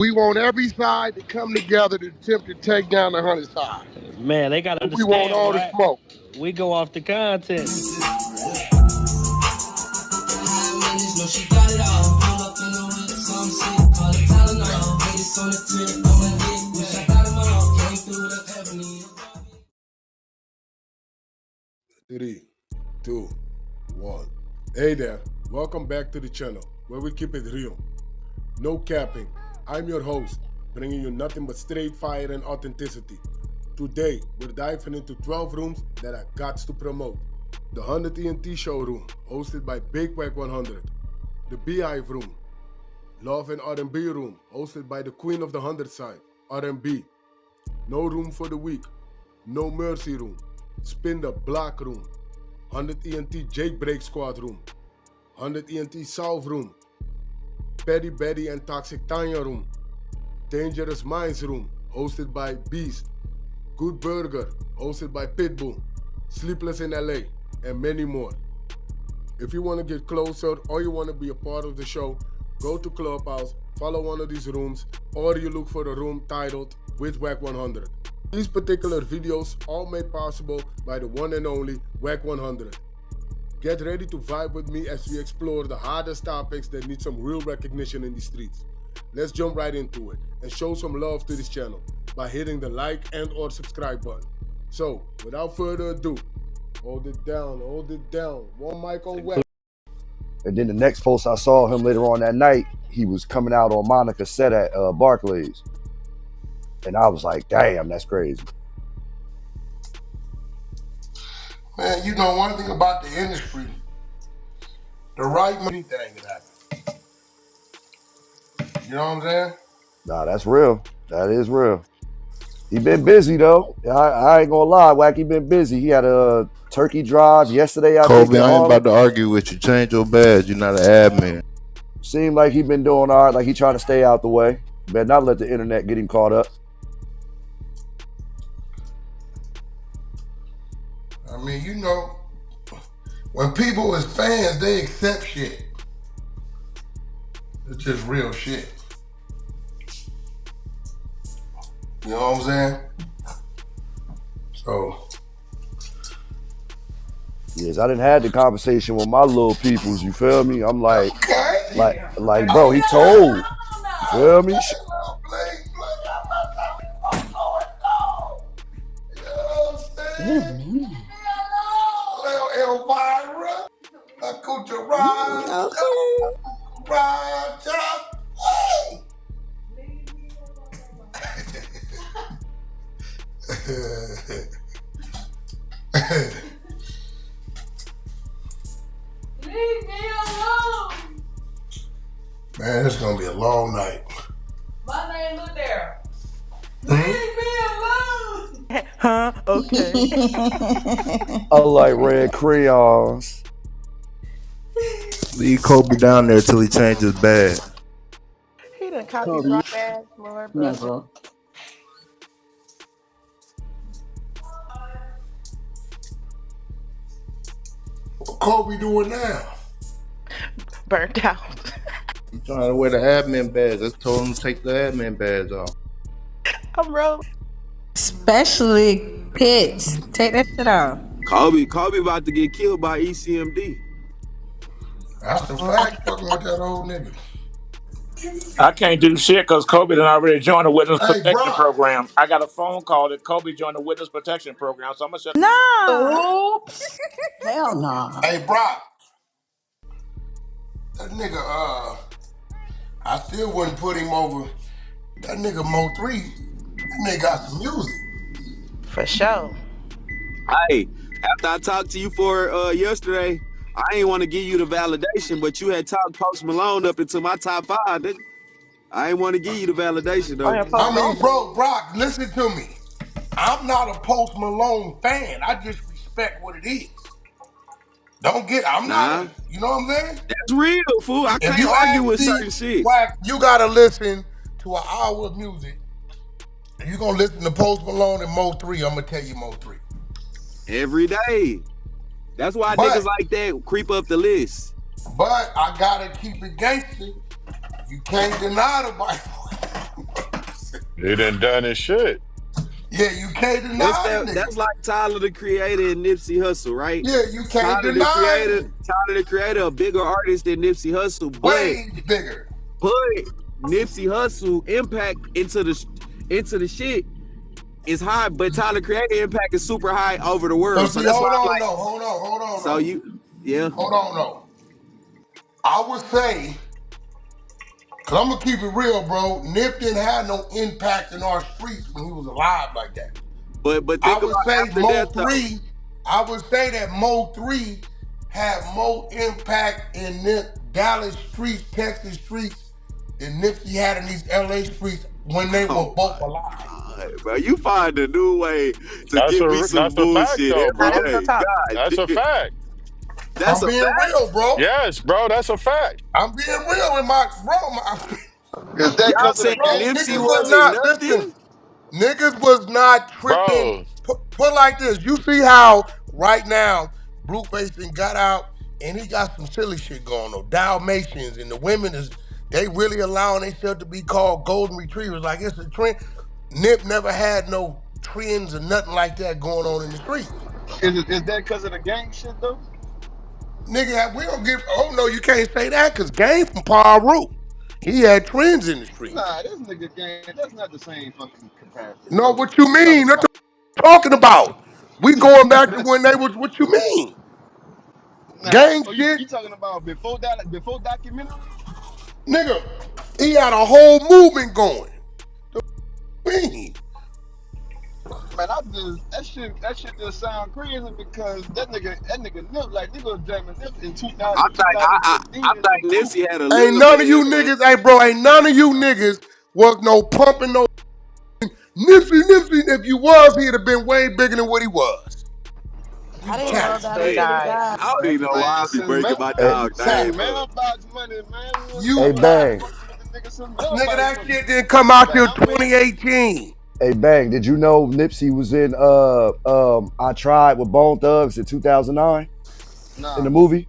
We want every side to come together to attempt to take down the 100 side. Man, they gotta We want understand, all the right? smoke. We go off the content. Three, two, one. Hey there, welcome back to the channel where we keep it real. No capping. I'm your host, bringing you nothing but straight fire and authenticity. Today, we're diving into 12 rooms that I got to promote. The 100 ENT showroom, hosted by Big Wack100. The Beehive room. Love and R&B room, hosted by the queen of the 100 side, R&B. No room for the weak. No mercy room. Spin the block room. 100 ENT Jailbreak Squad room. 100 ENT South room. Petty Betty and Toxic Tanya room. Dangerous Minds room, hosted by Beast. Good Burger, hosted by Pitbull. Sleepless in LA, and many more. If you want to get closer or you want to be a part of the show, go to Clubhouse, follow one of these rooms, or you look for a room titled with Wack100. These particular videos all made possible by the one and only Wack100. Get ready to vibe with me as we explore the hardest topics that need some real recognition in the streets. Let's jump right into it and show some love to this channel by hitting the like and or subscribe button. So, without further ado, hold it down. One mic on Wack. And then the next post I saw him later on that night, he was coming out on Monica's set at Barclays. And I was like, damn, that's crazy. Man, you know one thing about the industry, the right money thing can happen. You know what I'm saying? Nah, that's real. That is real. He been busy though. I ain't gonna lie, Wack, he been busy. He had a turkey drive yesterday, I think. Kobe, I ain't about to argue with you. Change your badge. You're not an admin. Seemed like he been doing all right, like he trying to stay out the way. Better not let the internet get him caught up. I mean, you know, when people is fans, they accept shit. It's just real shit. You know what I'm saying? So. Yes, I didn't have the conversation with my little peoples, you feel me? I'm like, Okay. like, bro, he told. You feel me? Elvira, Accoutrage, Raja. Leave me alone. Man, it's gonna be a long night. My name look there. Leave me alone. Huh? Okay. I like red crayons. Leave Kobe down there till he changes his badge. He done copied my badge, Lord, bro. Never. What Kobe doing now? Burnt out. I'm trying to wear the admin badge. I told him to take the admin badge off. I'm rolling. Especially Pitts. Take that shit off. Kobe about to get killed by ECMD. That's the fact, fucking with that old nigga. I can't do shit because Kobe done already joined the witness Hey, protection Brock. program. I got a phone call that Kobe joined the witness protection program, so I'm gonna shut. Nah. Oops. Hell no. Nah. Hey, Brock. That nigga, I still wouldn't put him over. That nigga Mo3, that nigga got some music. For sure. Hey, after I talked to you for yesterday, I ain't want to give you the validation, but you had talked Post Malone up into my top 5. I ain't want to give you the validation though. I mean, bro, Brock, listen to me. I'm not a Post Malone fan. I just respect what it is. I'm not, you know what I'm saying? That's real, fool. I can't argue with certain shit. Wack, you gotta listen to an hour of music. If you're gonna listen to Post Malone and Mo3, I'm gonna tell you Mo3. Every day. That's why niggas like that creep up the list. But I gotta keep it gangster. You can't deny the Bible. He done his shit. Yeah, you can't That's deny the that. nigga. That's like Tyler the Creator and Nipsey Hussle, right? Yeah, you can't Tyler the deny Creator, him. a bigger artist than Nipsey Hussle, Way bigger. but Nipsey Hussle impact into the shit is high, but Tyler Creator impact is super high over the So world. So see, that's why hold I'm on, like, no, hold on, so no. yeah. Hold on, no. I would say, cause I'm gonna keep it real, bro. Nip didn't have no impact in our streets when he was alive like that. But I think would about say after Mo death though. 3, I would say that Mo 3 had more impact in the Dallas streets, Texas streets, than Nipsey had in these LA streets when they were Oh both my alive. God, bro, you find a new way to give me some That's a fact bullshit though, Now every that's bro. real day. talk. God, That's a fact. that's I'm a being fact. real, bro. Yes, bro. That's a fact, I'm being real with my Is that Y'all because of saying the bro, gang Nipsey shit niggas was though? wasn't not, listen, nothing? niggas was not tripping. bro. Put like this. You see how right now Blueface and got out and he got some silly shit going on. Dalmatians and the women they really allowing themselves to be called golden retrievers. Like it's a trend. Nip never had no trends or nothing like that going on in the streets. Is that because of the gang shit though? Nigga, we don't give. Oh no, you can't say that because Game from Paru, he had trends in the streets. Nah, this nigga gang, that's not the same fucking capacity, No, bro. what you You talking mean? That's about? what I'm talking about. We going back to when they was. What you mean? Nah. Gang Oh, shit. you talking about before that? Before documentary? Nigga, he had a whole movement going. Me. Man, I just that shit just sound crazy because that nigga Nip like nigga was jamming Nip in I think I 2015 in some think coupe. Nipsey had a Ain't little none bit of of you impact. niggas, hey bro, ain't none of you niggas was no pumping no Nipsey. If you was, he'd have been way bigger than what he was. I You didn't know capping. that Hey, until he died. I don't even know why I Man, be breaking my Hey, dog since name up. mailbox money, man, You hey, I've been Bang. capping. fucking with the nigga since Nigga, mailbox that money. shit didn't come out Like till I'm way 2018. Hey, Bang. Did you know Nipsey was in I Tried with Bone Thugs in 2009 in the nah. movie?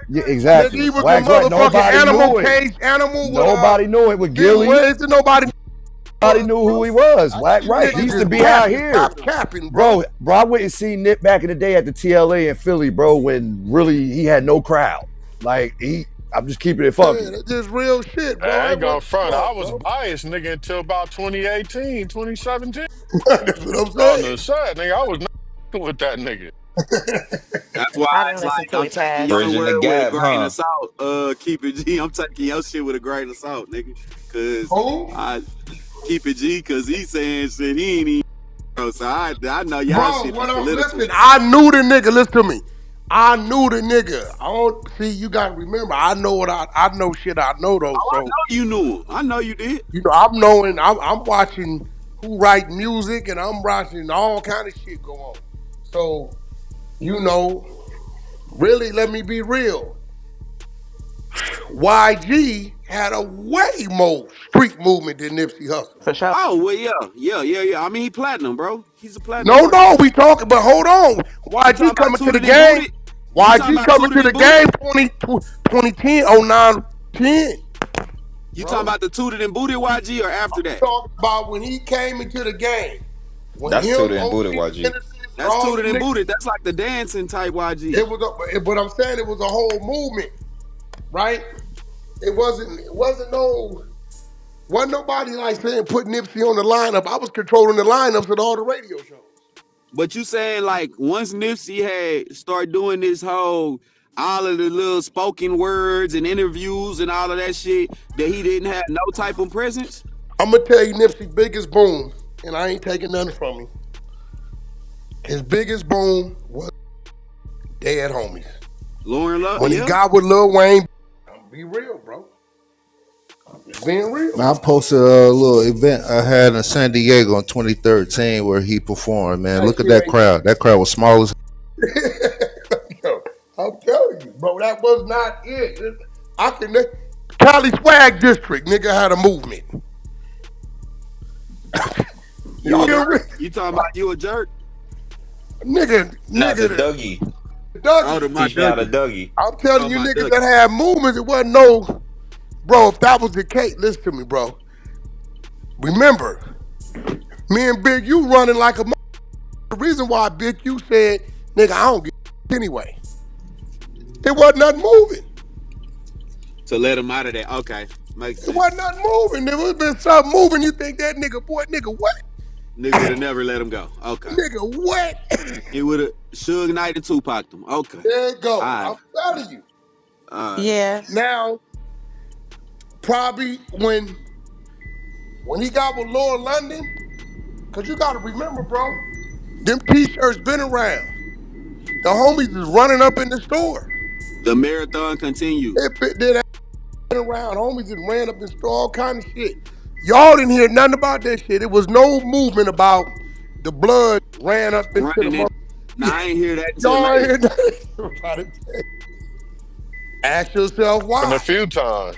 Yeah, Nigga, exactly. he was the Wax right. motherfucking Nobody animal knew it. cage animal with Nobody knew it with Big Gilly. Wiz. Nobody Nobody knew who he was. I Whack see right. nigga He used somebody to just be post out capping. some here. Stop photos. capping, bro. Bro, I went and see Nip back in the day at the TLA in Philly, bro, when really he had no crowd. Like I'm just keeping it Yeah, funky. that's just real shit, bro. I That ain't gonna wasn't front. I wrong, was bro. biased, nigga, until about 2018, 2017. That's what I'm On the saying. side, nigga, I was not with that nigga. That's why I didn't it's listen like till I'm he taking passed. your Bridging the word with a gap, grain huh? of salt. Keep it G. I'm taking your shit with a grain of salt, nigga. Cause Who? I keep it G cause he saying shit he ain't even bro. So I know y'all Bro, shit be what I'm political. listen, I knew the nigga. Listen to me. I knew the nigga. I don't see you gotta remember, I know what I know shit I know though. Oh, I So, know you knew him. I know you did. you know, I'm knowing I'm watching who write music and I'm watching all kind of shit go on. So, you know, really let me be real. YG had a way more street movement than Nipsey Hussle. For sure. Oh well, yeah. I mean, he platinum, bro. He's a platinum No, artist. no, we talking, but hold on. You talking YG about coming to the Tooted and game. Booted? You talking YG about coming Tooted to the and Booted? game 2010, 09, 10, You talking bro. about the Tooted and Booted YG or I'm after that? talking about when he came into the game. When That's him, Tuda and OG Buddha, YG. Genesis, and That's all Tooted them and niggas, Booted. That's like the dancing type YG. it was but I'm saying it was a whole movement, right? Wasn't nobody like saying put Nipsey on the lineup. I was controlling the lineups at all the radio shows. But you saying like once Nipsey had started doing this whole all of the little spoken words and interviews and all of that shit that he didn't have no type of presence? I'm gonna tell you Nipsey's biggest boom, and I ain't taking nothing from him. His biggest boom was Dead Homies. Lauren Love, When he yeah. got with Lil Wayne, I'm be real, bro. I'm just being real. Man, I posted a little event I had in San Diego in 2013 where he performed. Man, That look at shit that ain't. crowd. That crowd was small as. Yo, I'm telling you, bro, that was not it. I can. Cali Swag District, nigga, had a movement. You Y'all a get jerk? real, You talking about you a jerk? nigga, Nah, the nigga, Dougie. Oh, Dougie. to my Teach me how to Dougie. Dougie. I'm telling Oh, you, my niggas that Dougie. had movements, it wasn't no, bro. If that was the case, listen to me, bro. Remember, Me and Big U running like a the reason why Big U said, nigga, I don't get anyway. It wasn't nothing moving. To let him out of that. Okay, makes It wasn't sense. nothing moving. There would have been something moving. You think that nigga, boy, nigga, what? Nigga would have never let him go. Okay. Nigga, what? He would have Suge Knight and Tupac them. Okay. There you All go. right. I'm telling you. All right. Yes. Now, probably when he got with Laura London, cause you gotta remember, bro, them t-shirts been around. The homies is running up in the store. The marathon continues. They been around. Homies that ran up in the store, all kind of shit. Y'all didn't hear nothing about that shit. It was no movement about the blood ran up into the Running mother. in. Yeah. Now I ain't hear that till Y'all ain't later. hear nothing about it. Ask yourself And a why. few times.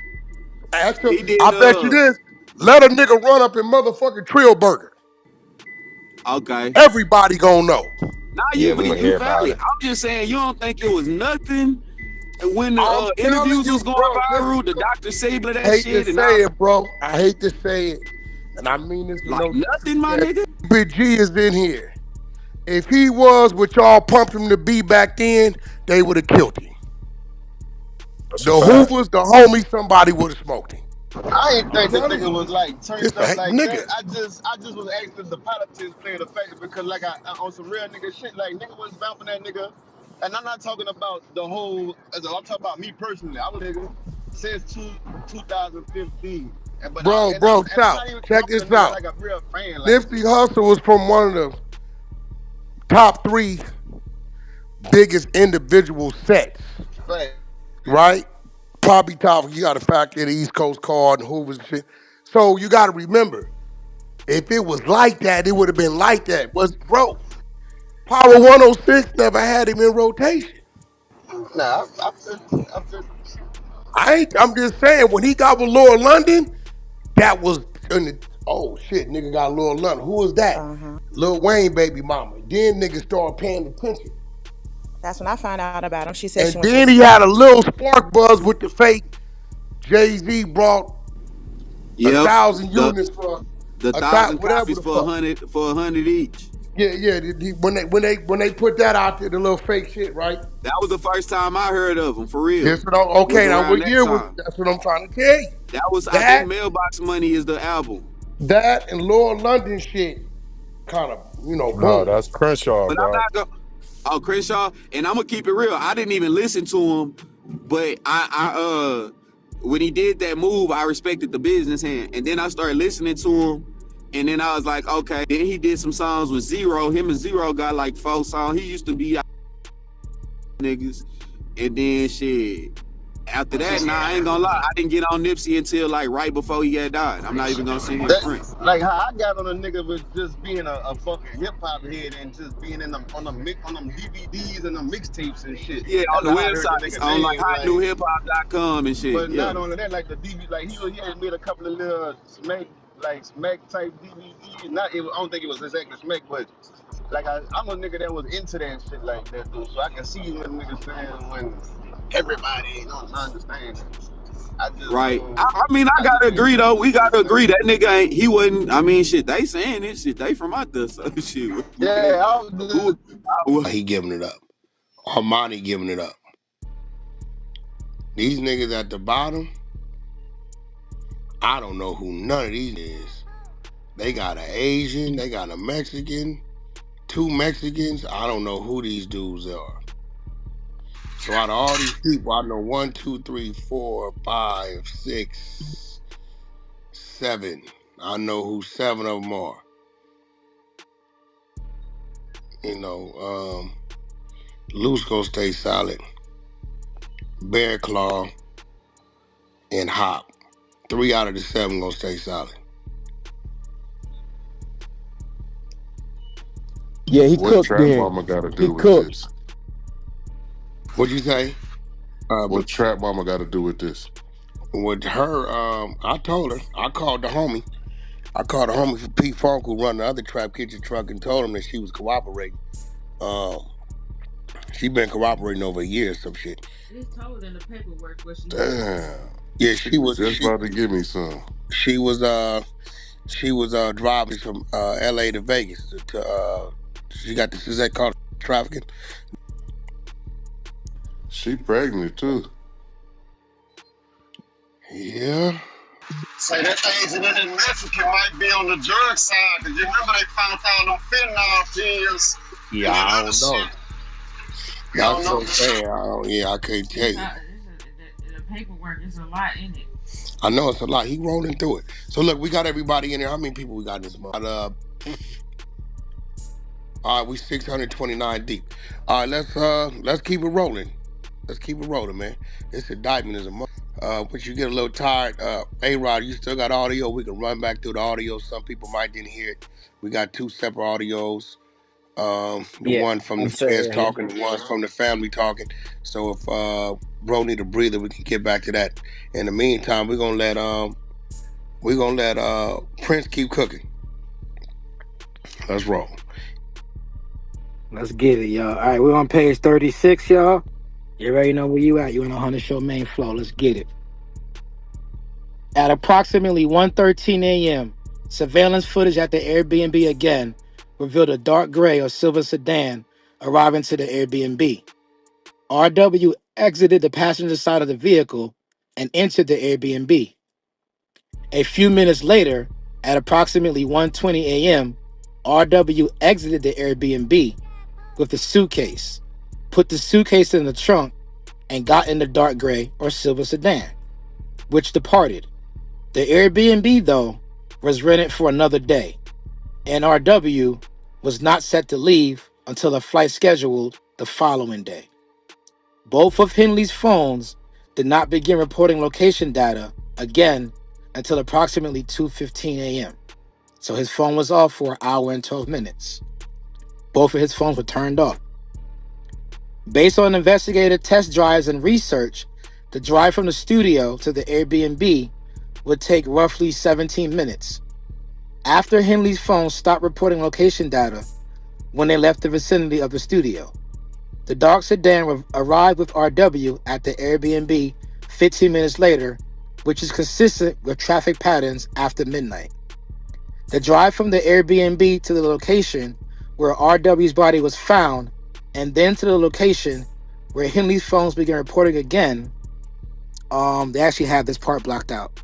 He I did bet you this. Let a nigga run up in motherfucking Trill Burger. okay. Everybody gonna know. Now Yeah, we gonna you hear about valid. it. I'm just saying you don't think it was nothing when the I'm telling interviews you, was going bro. viral, Listen, the Dr. Sable I that hate to shit and all say it, bro. I hate to say it. And I mean this with like no nothing, my disrespect. nigga. Big G is in here. If he was what y'all pumped him to be back then, they would have killed him. That's The a fact. Hoovers, the homies, somebody would have smoked him. I ain't I'm think the telling nigga you. was like turned This a up like that. nigga. I just was asking the politics playing a factor because like I on some real nigga shit, like nigga was bumping that nigga, and I'm not talking about the whole. I'm talking about me personally. I was nigga since 2015, and Bro, I'm shout. not even Check calling this the nigga out. like a real fan, like Nipsey Hussle was from one of the top three biggest individual sets, fact. right? Probably top. You got to factor in the East Coast card and Hoovers and shit. So you got to remember, if it was like that, it would have been like that. Was bro, Power 106 never had him in rotation. Nah, I feel, I'm just saying, when he got with Laura London, that was in the, oh shit, nigga got Laura London. Who was that? Uh-huh. Lil Wayne baby mama. Then niggas started paying attention. That's when I found out about him. She said she And went to a then he had a little spark buzz with the fake Jay-Z brought a Yep. thousand The units for the a thousand whatever copies the fuck. for 100 each. Yeah, yeah. When they put that out there, the little fake shit, right? That was the first time I heard of him for real. This what Was okay, now around what that year was time. that's what I'm trying to tell you. That was I think That Mailbox Money is the album. that and Laura London shit kind of, No, boom. that's Crenshaw, But I'm dog. not gonna. Oh, Crenshaw, and I'm gonna keep it real. I didn't even listen to him, but when he did that move, I respected the business hand, and then I started listening to him, and then I was like, okay. Then he did some songs with Zero. Him and Zero got like 4 songs. He used to be niggas, and then shit. After that, nah, I ain't gonna lie. I didn't get on Nipsey until like right before he had died. I'm not even gonna sit here and front. that like how I got on a nigga with just being a fucking hip hop head and just being in them on them DVDs and them mixtapes and shit. Yeah, on That's the how I heard the websites, nigga on like name, like. hotnewhiphop.com and shit. But Yeah. not only that, like the DVD, like he had made a couple of little smack type DVDs. Not I don't think it was exactly smack, but like I'm a nigga that was into that shit like that, dude. So I can see what niggas saying when everybody don't understand. I just Right. don't. I mean, I I just gotta can't agree see though. what We niggas gotta agree saying. that nigga ain't. He wasn't. I mean, shit. They saying this shit. They from out there. So shit. We can't. Yeah, I was Who? just He giving it up. Armani giving it up. These niggas at the bottom, I don't know who none of these is. They got an Asian, they got a Mexican, two Mexicans. I don't know who these dudes are. So out of all these people, I know 1, 2, 3, 4, 5, 6, 7. I know who 7 of them are. Loose gonna stay solid. Bear Claw and Hop. 3 out of the 7 gonna stay solid. Yeah, he What cooked Trap then. Mama got to He do with cooked. this? What'd you say? What Trap Mama got to do with this? With her, I told her, I called the homie. I called the homie for Pete Funk who run the other Trap Kitchen truck and told him that she was cooperating. Um, she been cooperating over a year or some shit. It's told in the paperwork what she did. Damn. Yeah, She was just about to give me some. she was She was driving from L.A. to Vegas she got this. Is that called trafficking? She pregnant too. Yeah. Say that things in that Mexican might be on the drug side, because you remember they found out them fentanyl pills Yeah, and that I other don't know. shit. You don't That's know what I'm for sure. saying. I can't tell It's you. the paperwork is a lot in it. I know it's a lot. He rolling through it. So look, we got everybody in there. How many people we got in this month? All right, we 629 deep. All right, let's keep it rolling. Let's keep it rolling, man. This indictment is a month. But you get a little tired. A-Rod, you still got audio. We can run back through the audio. Some people might didn't hear it. We got two separate audios. The Yeah, one from the I'm still feds here. talking, the ones from the family talking. So if bro need a breather, we can get back to that. In the meantime, we're gonna let Prince keep cooking. Let's roll. Let's get it, y'all. All right, we're on page 36, y'all. You already know where you at. You in the 100 show main flow. Let's get it. At approximately 1:13 a.m., surveillance footage at the Airbnb again revealed a dark gray or silver sedan arriving to the Airbnb. RW exited the passenger side of the vehicle and entered the Airbnb. A few minutes later, at approximately 1:20 a.m., RW exited the Airbnb with the suitcase, put the suitcase in the trunk, and got in the dark gray or silver sedan, which departed. The Airbnb, though, was rented for another day, and RW was not set to leave until a flight scheduled the following day. Both of Henley's phones did not begin reporting location data again until approximately 2:15 a.m. So his phone was off for an hour and 12 minutes. Both of his phones were turned off. Based on investigative test drives and research, the drive from the studio to the Airbnb would take roughly 17 minutes. After Henley's phone stopped reporting location data when they left the vicinity of the studio, the dark sedan arrived with RW at the Airbnb 15 minutes later, which is consistent with traffic patterns after midnight. The drive from the Airbnb to the location where RW's body was found, and then to the location where Henley's phones began reporting again, they actually have this part blocked out.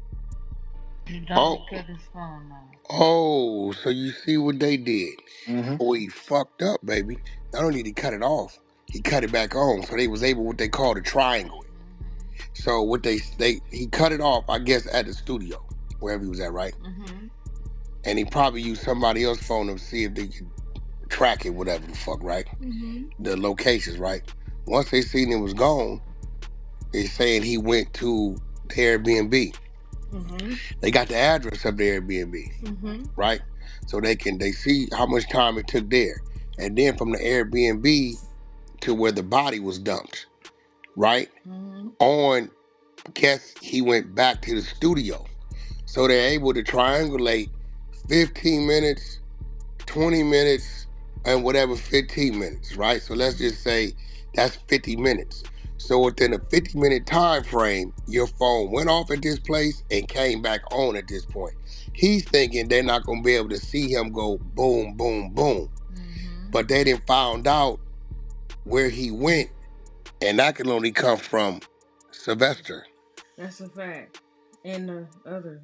Oh, so you see what they did? Mm-hmm. Boy, he fucked up, baby. Not only did he cut it off, he cut it back on. So they was able what they call to triangle it. So what he cut it off, I guess, at the studio, wherever he was at, right? Mm-hmm. And he probably used somebody else's phone to see if they could track it, whatever the fuck, right? Mm-hmm. The locations, right? Once they seen it was gone, they saying he went to the Airbnb. Mm-hmm. They got the address of the Airbnb, Mm-hmm. right? So they see how much time it took there. And then from the Airbnb to where the body was dumped, right? Mm-hmm. On, guess he went back to the studio. So they're able to triangulate 15 minutes, 20 minutes, and whatever 15 minutes, right? So let's just say that's 50 minutes. So within a 50-minute time frame, your phone went off at this place and came back on at this point. He's thinking they're not going to be able to see him go boom, boom, boom. Mm-hmm. But they didn't found out where he went, and that can only come from Sylvester. That's a fact. And the other.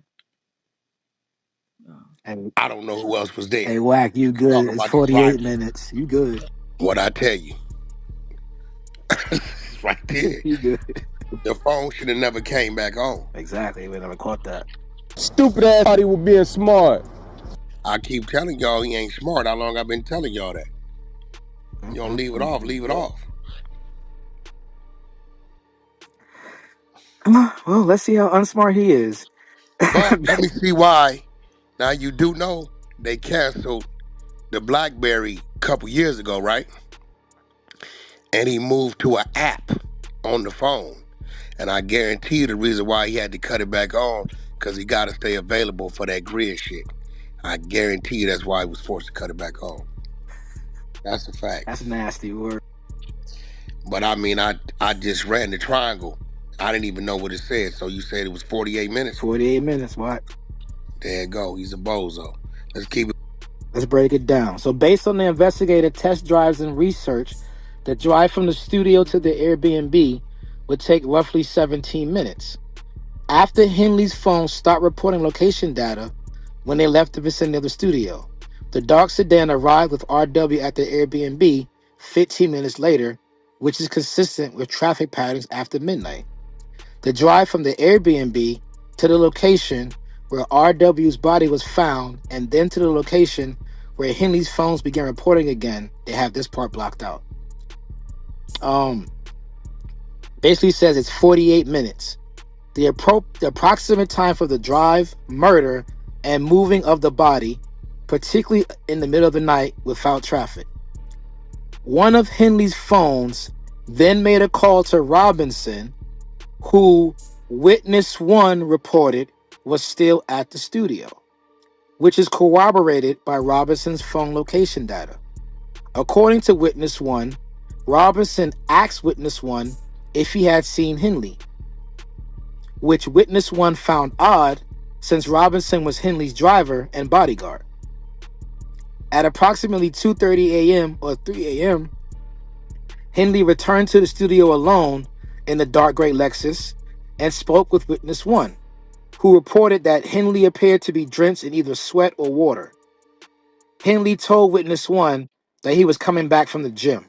Hey, I don't know who else was there. hey, Wack, you good. Talking It's about the 48 triangle. minutes. You good. What I tell you. It's right there. You good. The phone should have never came back on. Exactly. We never caught that. Stupid ass thought he was being smart. I keep telling y'all he ain't smart. How long I've been telling y'all that? You don't leave it off, leave it off. Well, let's see how unsmart he is. But let me see why. Now you do know they canceled the BlackBerry a couple years ago, right? And he moved to an app on the phone. And I guarantee you the reason why he had to cut it back on, because he got to stay available for that grid shit. I guarantee you that's why he was forced to cut it back on. That's a fact. That's nasty word. But I mean, I just ran the triangle. I didn't even know what it said. So you said it was 48 minutes? 48 minutes, what? There you go. He's a bozo. Let's keep it. Let's break it down. So, based on the investigated test drives and research, the drive from the studio to the Airbnb would take roughly 17 minutes. After Henley's phone stopped reporting location data when they left the vicinity of the studio, the dark sedan arrived with RW at the Airbnb 15 minutes later, which is consistent with traffic patterns after midnight. The drive from the Airbnb to the location where RW's body was found and then to the location where Henley's phones began reporting again, they have this part blocked out. Basically says it's 48 minutes. The approximate time for the drive, murder, and moving of the body, particularly in the middle of the night without traffic. One of Henley's phones then made a call to Robinson, who Witness 1 reported was still at the studio, which is corroborated by Robinson's phone location data. According to Witness 1, Robinson asked Witness 1 if he had seen Henley, which Witness 1 found odd since Robinson was Henley's driver and bodyguard. At approximately 2:30 a.m. or 3 a.m., Henley returned to the studio alone in the dark gray Lexus and spoke with Witness 1, who reported that Henley appeared to be drenched in either sweat or water. Henley told Witness 1 that he was coming back from the gym.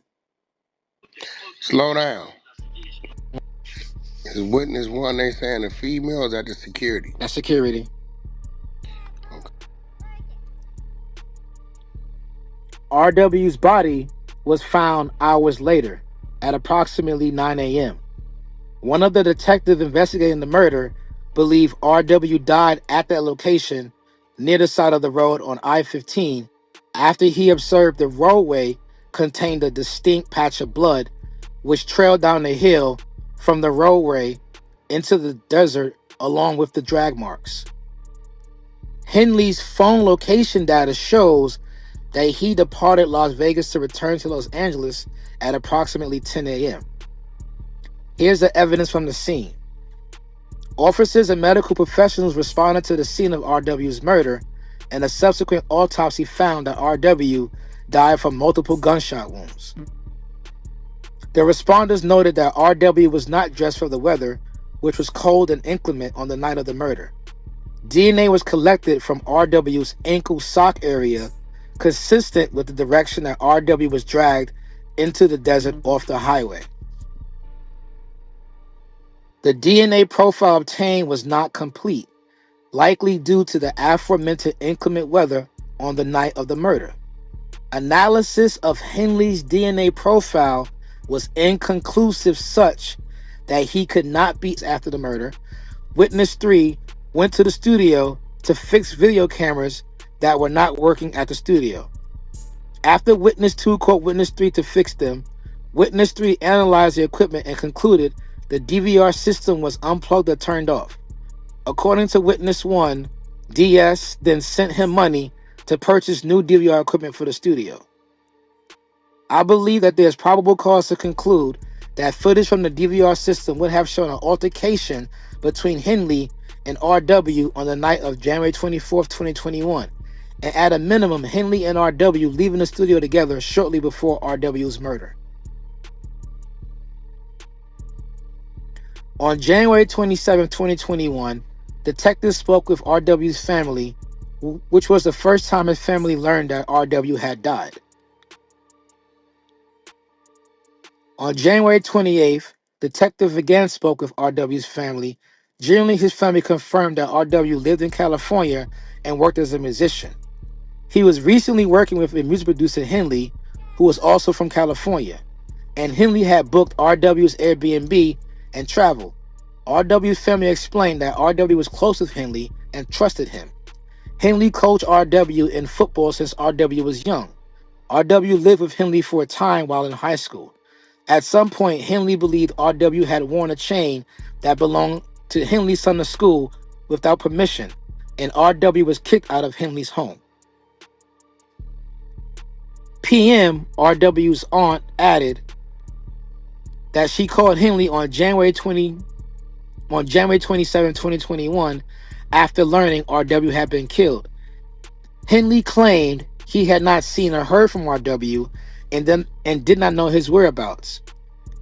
Slow down. Is Witness 1, they saying the female, is that the security? That's security. Okay. RW's body was found hours later at approximately 9 a.m. One of the detectives investigating the murder believed RW died at that location near the side of the road on I-15 after he observed the roadway contained a distinct patch of blood which trailed down the hill from the roadway into the desert along with the drag marks. Henley's phone location data shows that he departed Las Vegas to return to Los Angeles at approximately 10 a.m. Here's the evidence from the scene. Officers and medical professionals responded to the scene of RW's murder, and a subsequent autopsy found that RW died from multiple gunshot wounds. The responders noted that RW was not dressed for the weather, which was cold and inclement on the night of the murder. DNA was collected from RW's ankle sock area, consistent with the direction that RW was dragged into the desert off the highway. The DNA profile obtained was not complete, likely due to the aforementioned inclement weather on the night of the murder. Analysis of Henley's DNA profile was inconclusive, such that he could not be after the murder. Witness 3 went to the studio to fix video cameras that were not working at the studio. After Witness 2 called Witness 3 to fix them, Witness 3 analyzed the equipment and concluded the DVR system was unplugged or turned off. According to Witness 1, DS then sent him money to purchase new DVR equipment for the studio. I believe that there's probable cause to conclude that footage from the DVR system would have shown an altercation between Henley and RW on the night of January 24th, 2021, and at a minimum, Henley and RW leaving the studio together shortly before RW's murder. On January 27, 2021, detectives spoke with RW's family, which was the first time his family learned that RW had died. On January 28th, detectives again spoke with RW's family. Generally, his family confirmed that RW lived in California and worked as a musician. He was recently working with a music producer, Henley, who was also from California, and Henley had booked RW's Airbnb and travel. RW's family explained that RW was close with Henley and trusted him. Henley coached RW in football since RW was young. RW lived with Henley for a time while in high school. At some point, Henley believed RW had worn a chain that belonged to Henley's son to school without permission, and RW was kicked out of Henley's home. PM, RW's aunt, added that she called Henley on January 27, 2021, after learning RW had been killed. Henley claimed he had not seen or heard from RW and did not know his whereabouts.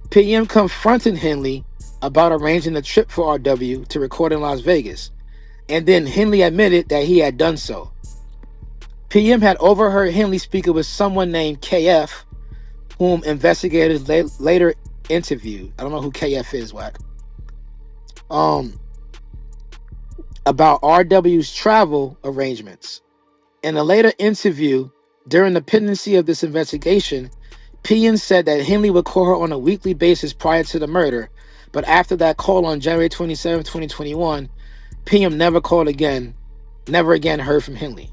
PM confronted Henley about arranging a trip for RW to record in Las Vegas, and then Henley admitted that he had done so. PM had overheard Henley speaking with someone named KF, whom investigators later interviewed. I don't know who KF is, Wack. About RW's travel arrangements. In a later interview, during the pendency of this investigation, PM said that Henley would call her on a weekly basis prior to the murder, but after that call on January 27, 2021, PM never called again, never again heard from Henley.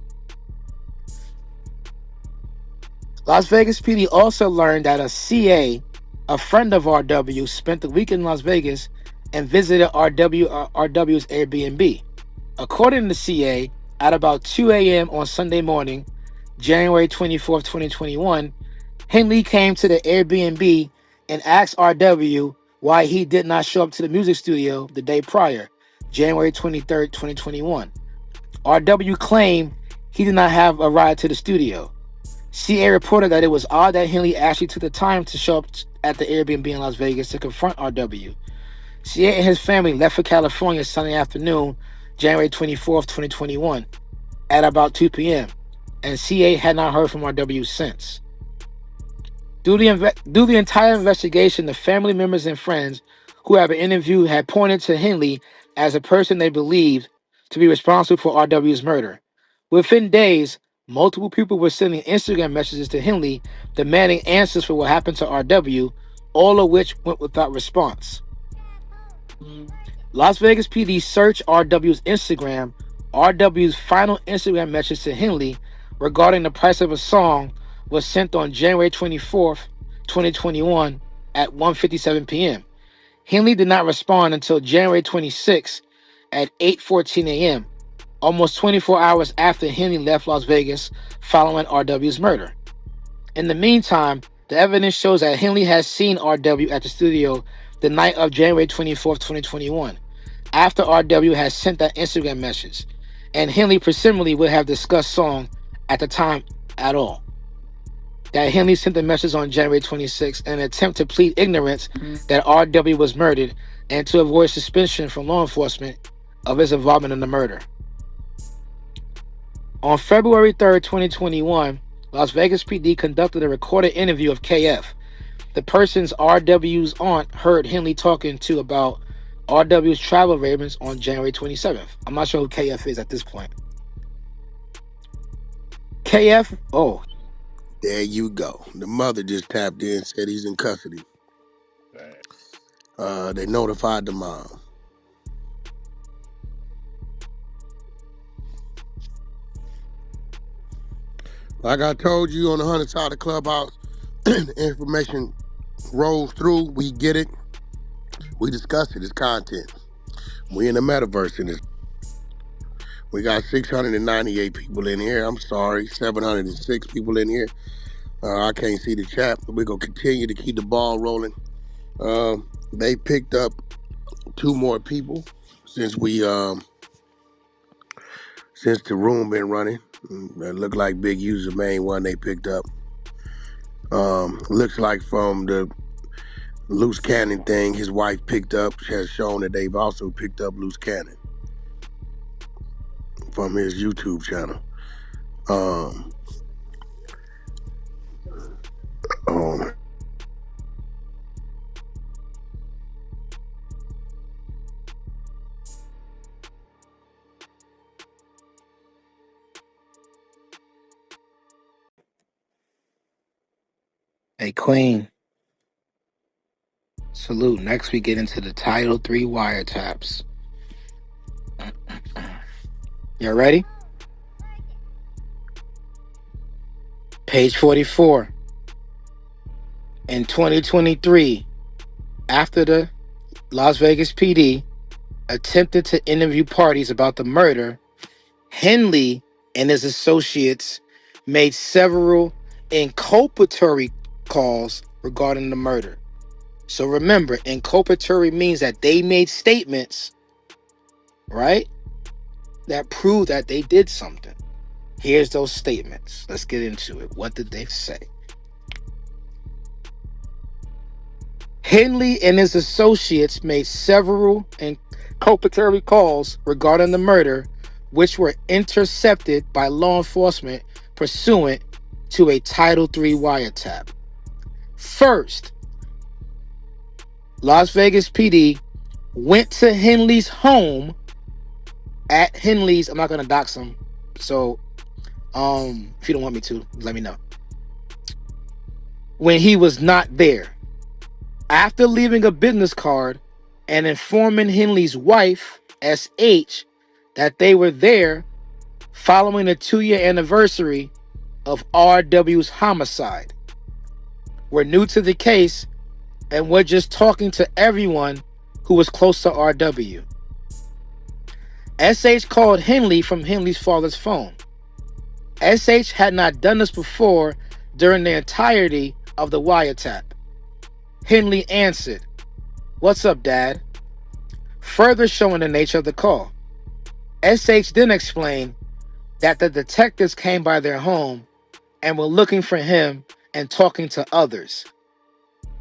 Las Vegas PD also learned that a CA, a friend of RW, spent the week in Las Vegas and visited RW's Airbnb. According to the CA, at about 2 a.m. on Sunday morning, January 24th, 2021, Henley came to the Airbnb and asked RW why he did not show up to the music studio the day prior, January 23rd, 2021. RW claimed he did not have a ride to the studio. CA reported that it was odd that Henley actually took the time to show up at the Airbnb in Las Vegas to confront RW. CA and his family left for California Sunday afternoon, January 24th, 2021, at about 2 p.m., and CA had not heard from RW since. Through the entire investigation, the family members and friends who have been interviewed had pointed to Henley as a person they believed to be responsible for RW's murder. Within days, multiple people were sending Instagram messages to Henley demanding answers for what happened to RW, all of which went without response. Las Vegas PD searched RW's Instagram. RW's final Instagram message to Henley regarding the price of a song was sent on January 24th, 2021 at 1:57 p.m. Henley did not respond until January 26th at 8:14 a.m., almost 24 hours after Henley left Las Vegas following RW's murder. In the meantime, the evidence shows that Henley has seen RW at the studio the night of January 24th, 2021, after RW has sent that Instagram message, and Henley presumably would have discussed song at the time at all. That Henley sent the message on January 26th in an attempt to plead ignorance that RW was murdered and to avoid suspicion from law enforcement of his involvement in the murder. On February 3rd, 2021, Las Vegas PD conducted a recorded interview of KF, the person's RW's aunt heard Henley talking to about RW's travel arrangements on January 27th. I'm not sure who KF is at this point. KF, oh, There you go. The mother just tapped in and said he's in custody. They notified the mom. Like I told you on the 100 side of the clubhouse, information rolls through. We get it. We discuss it. It's content. We in the metaverse in this. We got 698 people in here. I'm sorry, 706 people in here. I can't see the chat, but we're going to continue to keep the ball rolling. They picked up 2 more people since since the room been running. It looked like Big U's the main one they picked up. Looks like from the Loose Cannon thing his wife picked up has shown that they've also picked up Loose Cannon from his YouTube channel. Um, hey Queen, salute. Next we get into the Title III wiretaps. You ready? Page 44. In 2023, after the Las Vegas PD attempted to interview parties about the murder, Henley and his associates made several inculpatory calls regarding the murder. So remember, inculpatory means that they made statements, right, that prove that they did something. Here's those statements. Let's get into it. What did they say? Henley and his associates made several inculpatory calls regarding the murder, which were intercepted by law enforcement pursuant to a Title III wiretap. First, Las Vegas PD went to Henley's home at Henley's. I'm not going to dox him. So, if you don't want me to, let me know. When he was not there. After leaving a business card and informing Henley's wife, S.H., that they were there following the 2-year anniversary of R.W.'s homicide. We're new to the case and we're just talking to everyone who was close to R.W. S.H. called Henley from Henley's father's phone. S.H. had not done this before during the entirety of the wiretap. Henley answered, "What's up, Dad?" Further showing the nature of the call. S.H. then explained that the detectives came by their home and were looking for him and talking to others.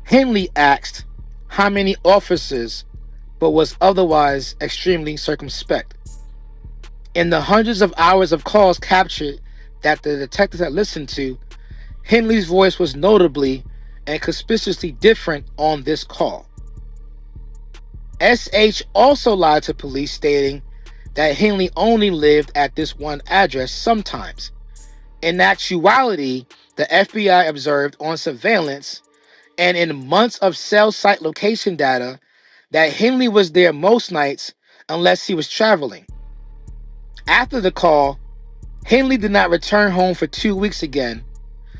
Henley asked how many officers, but was otherwise extremely circumspect. In the hundreds of hours of calls captured that the detectives had listened to, Henley's voice was notably and conspicuously different on this call. S.H. also lied to police, stating that Henley only lived at this one address sometimes. In actuality, the FBI observed on surveillance and in months of cell site location data that Henley was there most nights unless he was traveling. After the call, Henley did not return home for 2 weeks again,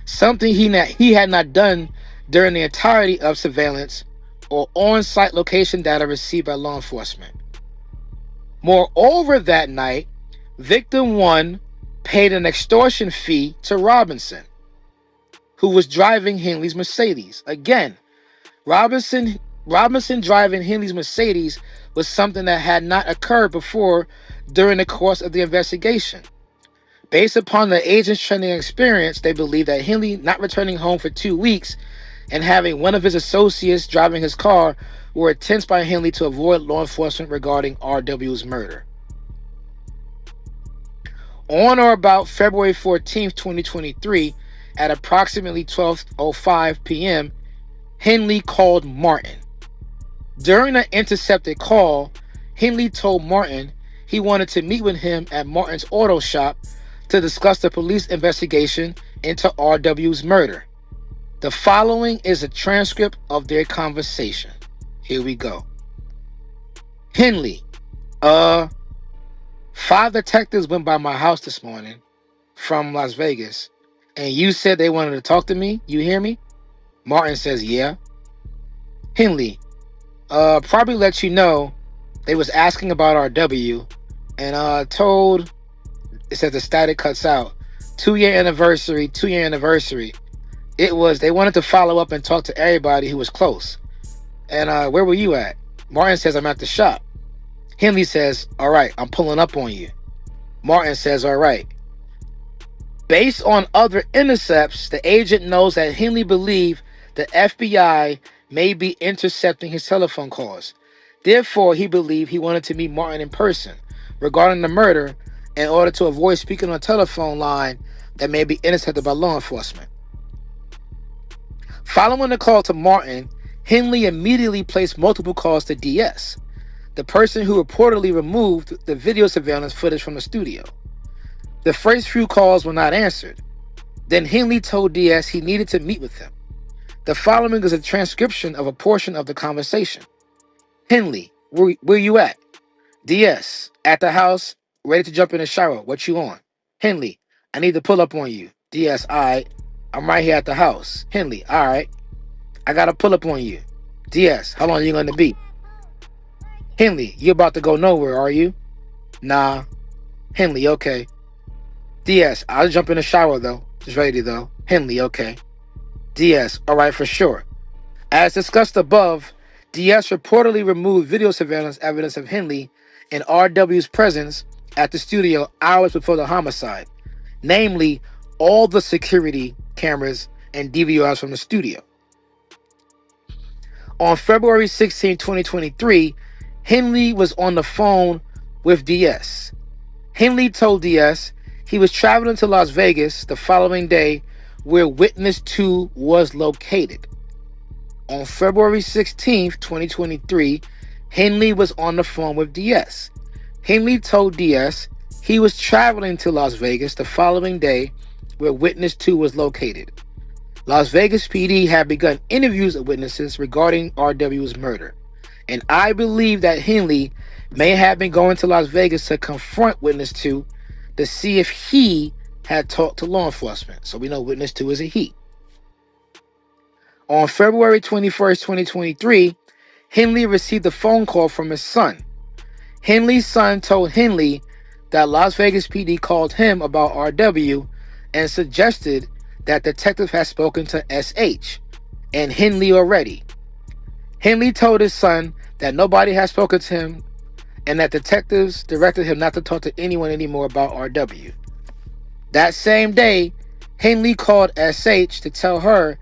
something he had not done during the entirety of surveillance or on-site location data received by law enforcement. Moreover, that night, victim 1 paid an extortion fee to Robinson, who was driving Henley's Mercedes. Again, Robinson driving Henley's Mercedes was something that had not occurred before during the course of the investigation. Based upon the agent's training experience, they believe that Henley not returning home for 2 weeks and having one of his associates driving his car were attempts by Henley to avoid law enforcement regarding R.W.'s murder. On or about February 14th, 2023, at approximately 12:05 p.m., Henley called Martin. During the intercepted call, Henley told Martin he wanted to meet with him at Martin's auto shop to discuss the police investigation into R.W.'s murder. The following is a transcript of their conversation. Here we go. Henley, 5 detectives went by my house this morning from Las Vegas, and you said they wanted to talk to me. You hear me? Martin says, yeah. Henley, probably let you know they was asking about R.W. and told, it says the static cuts out, 2-year anniversary. It was, they wanted to follow up and talk to everybody who was close. And where were you at? Martin says, I'm at the shop. Henley says, all right, I'm pulling up on you. Martin says, all right. Based on other intercepts, the agent knows that Henley believed the FBI may be intercepting his telephone calls. Therefore, he believed he wanted to meet Martin in person regarding the murder in order to avoid speaking on a telephone line that may be intercepted by law enforcement. Following the call to Martin, Henley immediately placed multiple calls to DS, the person who reportedly removed the video surveillance footage from the studio. The first few calls were not answered. Then Henley told DS he needed to meet with him. The following is a transcription of a portion of the conversation. Henley, where you at? DS, at the house, ready to jump in the shower. What you on? Henley, I need to pull up on you. DS, all right. I'm right here at the house. Henley, all right. I got to pull up on you. DS, how long are you going to be? Henley, you about to go nowhere, are you? Nah. Henley, okay. DS, I'll jump in the shower, though. Just ready, though. Henley, okay. DS, all right, for sure. As discussed above, DS reportedly removed video surveillance evidence of Henley in R.W.'s presence at the studio hours before the homicide, namely all the security cameras and DVRs from the studio. On February 16, 2023, Henley was on the phone with DS. Henley told DS he was traveling to Las Vegas the following day where Witness 2 was located. On February 16th, 2023, Henley was on the phone with DS. Henley told DS he was traveling to Las Vegas the following day where Witness 2 was located. Las Vegas PD had begun interviews of witnesses regarding RW's murder, and I believe that Henley may have been going to Las Vegas to confront Witness 2 to see if he had talked to law enforcement. So we know Witness 2 is a he. On February 21st, 2023, Henley received a phone call from his son. Henley's son told Henley that Las Vegas PD called him about RW and suggested that detectives had spoken to SH and Henley already. Henley told his son that nobody had spoken to him and that detectives directed him not to talk to anyone anymore about RW. That same day, Henley called SH to tell her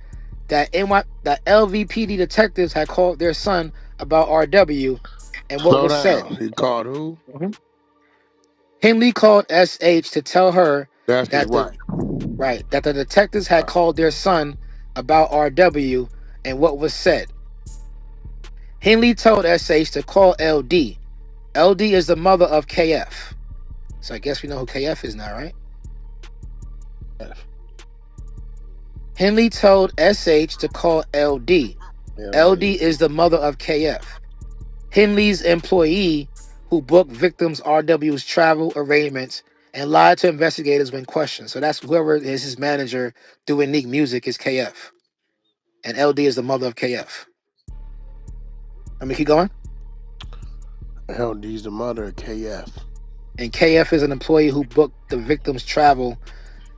that LVPD detectives had called their son about RW and what Slow was said. down. He called who? Henley called SH to tell her That's his that the wife. detectives had called their son about RW and what was said. Henley told SH to call LD. LD is the mother of KF. So I guess we know who KF is now, right? Henley told SH to call LD. LD is the mother of KF. Henley's employee who booked victims RW's travel arrangements and lied to investigators when questioned. So that's whoever is his manager doing Neek Music is KF. And LD is the mother of KF. Let me keep going. LD's the mother of KF. And KF is an employee who booked the victims' travel.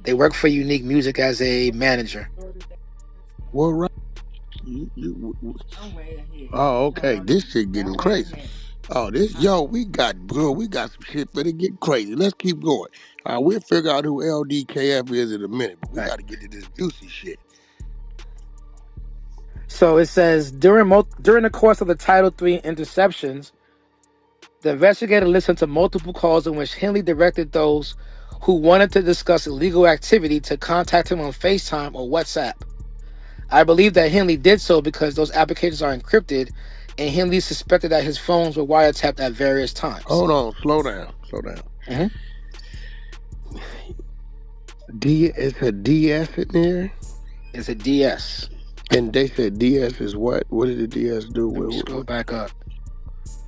They work for Unique Music as a manager. Well, right. Oh, okay. This shit getting crazy. Oh, we got some shit for to get crazy. Let's keep going. We'll figure out who LDKF is in a minute, but we got to get to this juicy shit. So it says during the course of the Title III interceptions, the investigator listened to multiple calls in which Henley directed those who wanted to discuss illegal activity to contact him on FaceTime or WhatsApp. I believe that Henley did so because those applications are encrypted, and Henley suspected that his phones were wiretapped at various times. Hold on, slow down. Mm-hmm. It's a DS in there? It's a DS. And they said DS is what? What did the DS do? Let me scroll back up.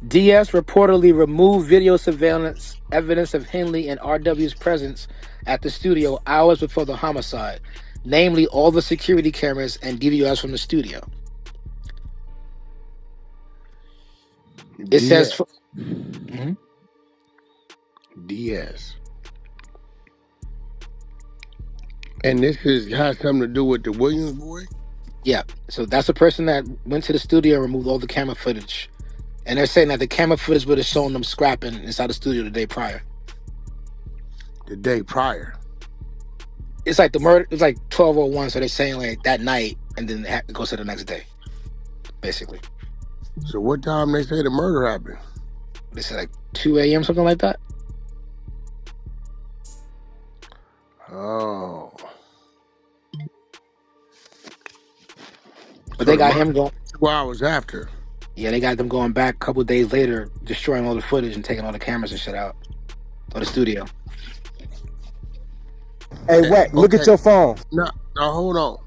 DS reportedly removed video surveillance evidence of Henley and RW's presence at the studio hours before the homicide, namely all the security cameras and DVRs from the studio. It says DS. And this has something to do with the Williams boy? Yeah. So that's the person that went to the studio and removed all the camera footage. And they're saying that the camera footage would have shown them scrapping inside the studio the day prior. The day prior? It's like the murder, it's like 12:01, so they're saying like that night, and then it goes to the next day, basically. So what time they say the murder happened? They said like 2 a.m., something like that. Oh. But so they got him going 2 hours after. Yeah, they got them going back a couple days later, destroying all the footage and taking all the cameras and shit out of the studio. Hey, Wack, look at your phone. No, hold on.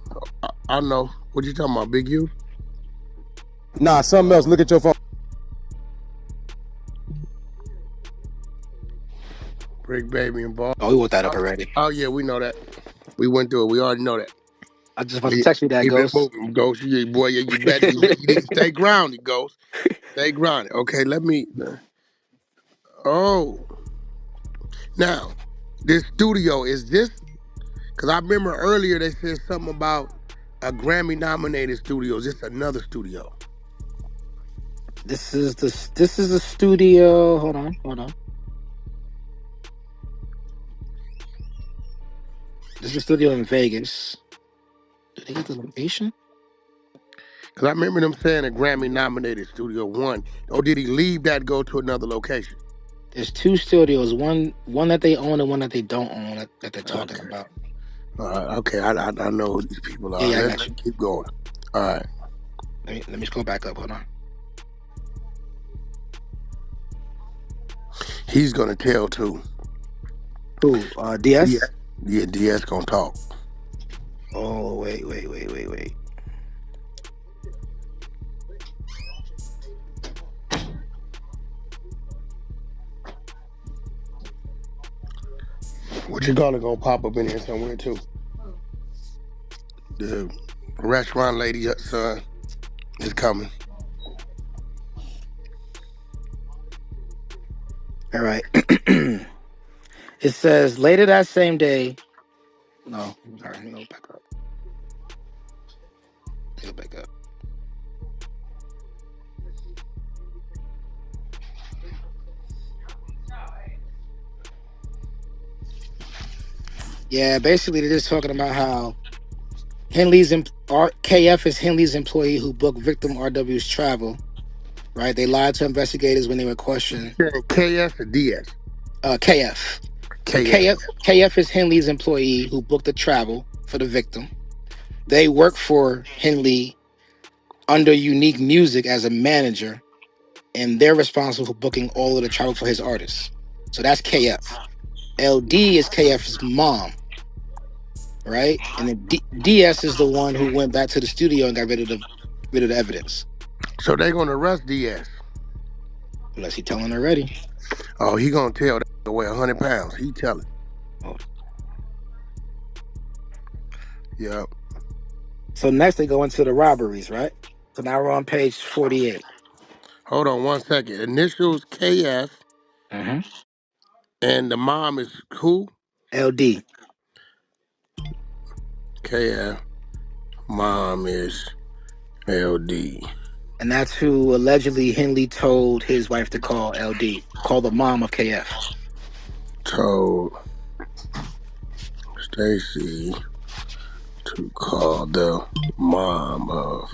I know. What you talking about, Big U? Nah, something else. Look at your phone. Brick Baby and Ball. Oh, we looked that up already. Oh, yeah, we know that. We went through it. We already know that. I just want to text you that, Ghost. Keep it moving, Ghost. Boy, you need to stay grounded, Ghost. Stay grounded. Okay, let me... Oh. Now, this studio, is this... Because I remember earlier they said something about a Grammy-nominated studio. Is this another studio? This is the studio. Hold on. This is a studio in Vegas. Did they get the location? Because I remember them saying a Grammy nominated Studio One. Or did he leave that and go to another location? There's two studios, one that they own and one that they don't own that they're talking Okay. about. Okay, I know who these people are. Yeah, I Let's got you. keep going. All right. Let me scroll back up. Hold on. He's going to tell too. Who? Yeah. DS? Yeah, DS going to talk. Oh, wait. What you call it going to pop up in here somewhere too. The restaurant lady son is coming. All right. It says later that same day. No, sorry, let me go back up. Yeah, basically they're just talking about how KF is Henley's employee who booked victim RW's travel. Right? They lied to investigators when they were questioned. KS or DS? KF. So KS. KF is Henley's employee who booked the travel for the victim. They work for Henley under Unique Music as a manager, and they're responsible for booking all of the travel for his artists. So that's KF. LD is KF's mom, right? And then DS is the one who went back to the studio and got rid of the evidence. So they going to arrest DS? Unless he telling already. Oh, he going to tell that to weigh 100 pounds. He telling. Oh. Yep. So next they go into the robberies, right? So now we're on page 48. Hold on 1 second. Initials KF. Mm-hmm. And the mom is who? LD. KF. Mom is LD. And that's who allegedly Henley told his wife to call LD. Call the mom of KF. Told Stacy to call the mom of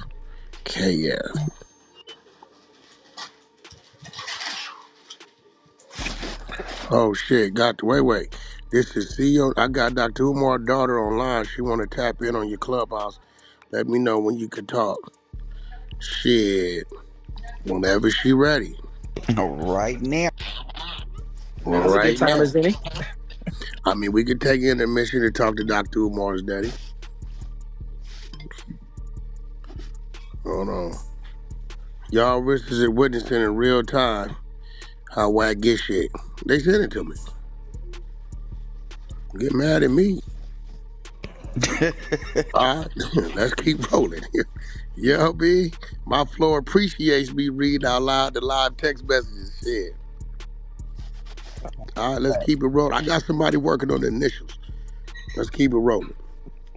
KF. Oh shit, wait. This is CEO. I got Dr. Umar's daughter online. She want to tap in on your clubhouse. Let me know when you can talk. Shit. Whenever she ready. Right now. Now's a good Right time, now. isn't he? I mean, we could take in a mission to talk to Dr. Umar's daddy. Hold on. Y'all witnesses and witnessing in real time how Wack get shit. They sent it to me. Get mad at me. All right, let's keep rolling. Yeah, B. My floor appreciates me reading out loud the live text messages. Shit. All right, let's keep it rolling. I got somebody working on the initials. Let's keep it rolling.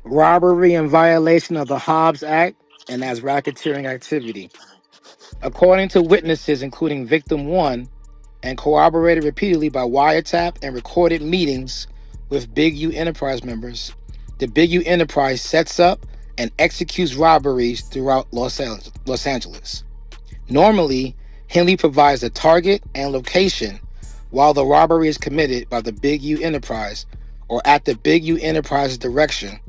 Robbery in violation of the Hobbs Act and as racketeering activity. According to witnesses, including victim one, and corroborated repeatedly by wiretap and recorded meetings with Big U Enterprise members, the Big U Enterprise sets up and executes robberies throughout Los Angeles. Normally, Henley provides the target and location while the robbery is committed by the Big U Enterprise or at the Big U Enterprise's direction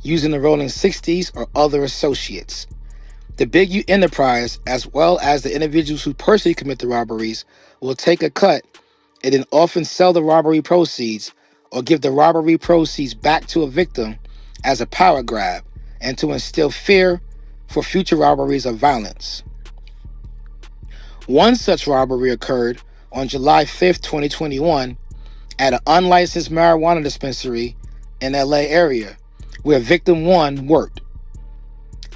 using the Rolling 60s or other associates. The Big U Enterprise, as well as the individuals who personally commit the robberies, will take a cut and then often sell the robbery proceeds or give the robbery proceeds back to a victim as a power grab and to instill fear for future robberies of violence. One such robbery occurred on July 5th, 2021 at an unlicensed marijuana dispensary in LA area where victim one worked.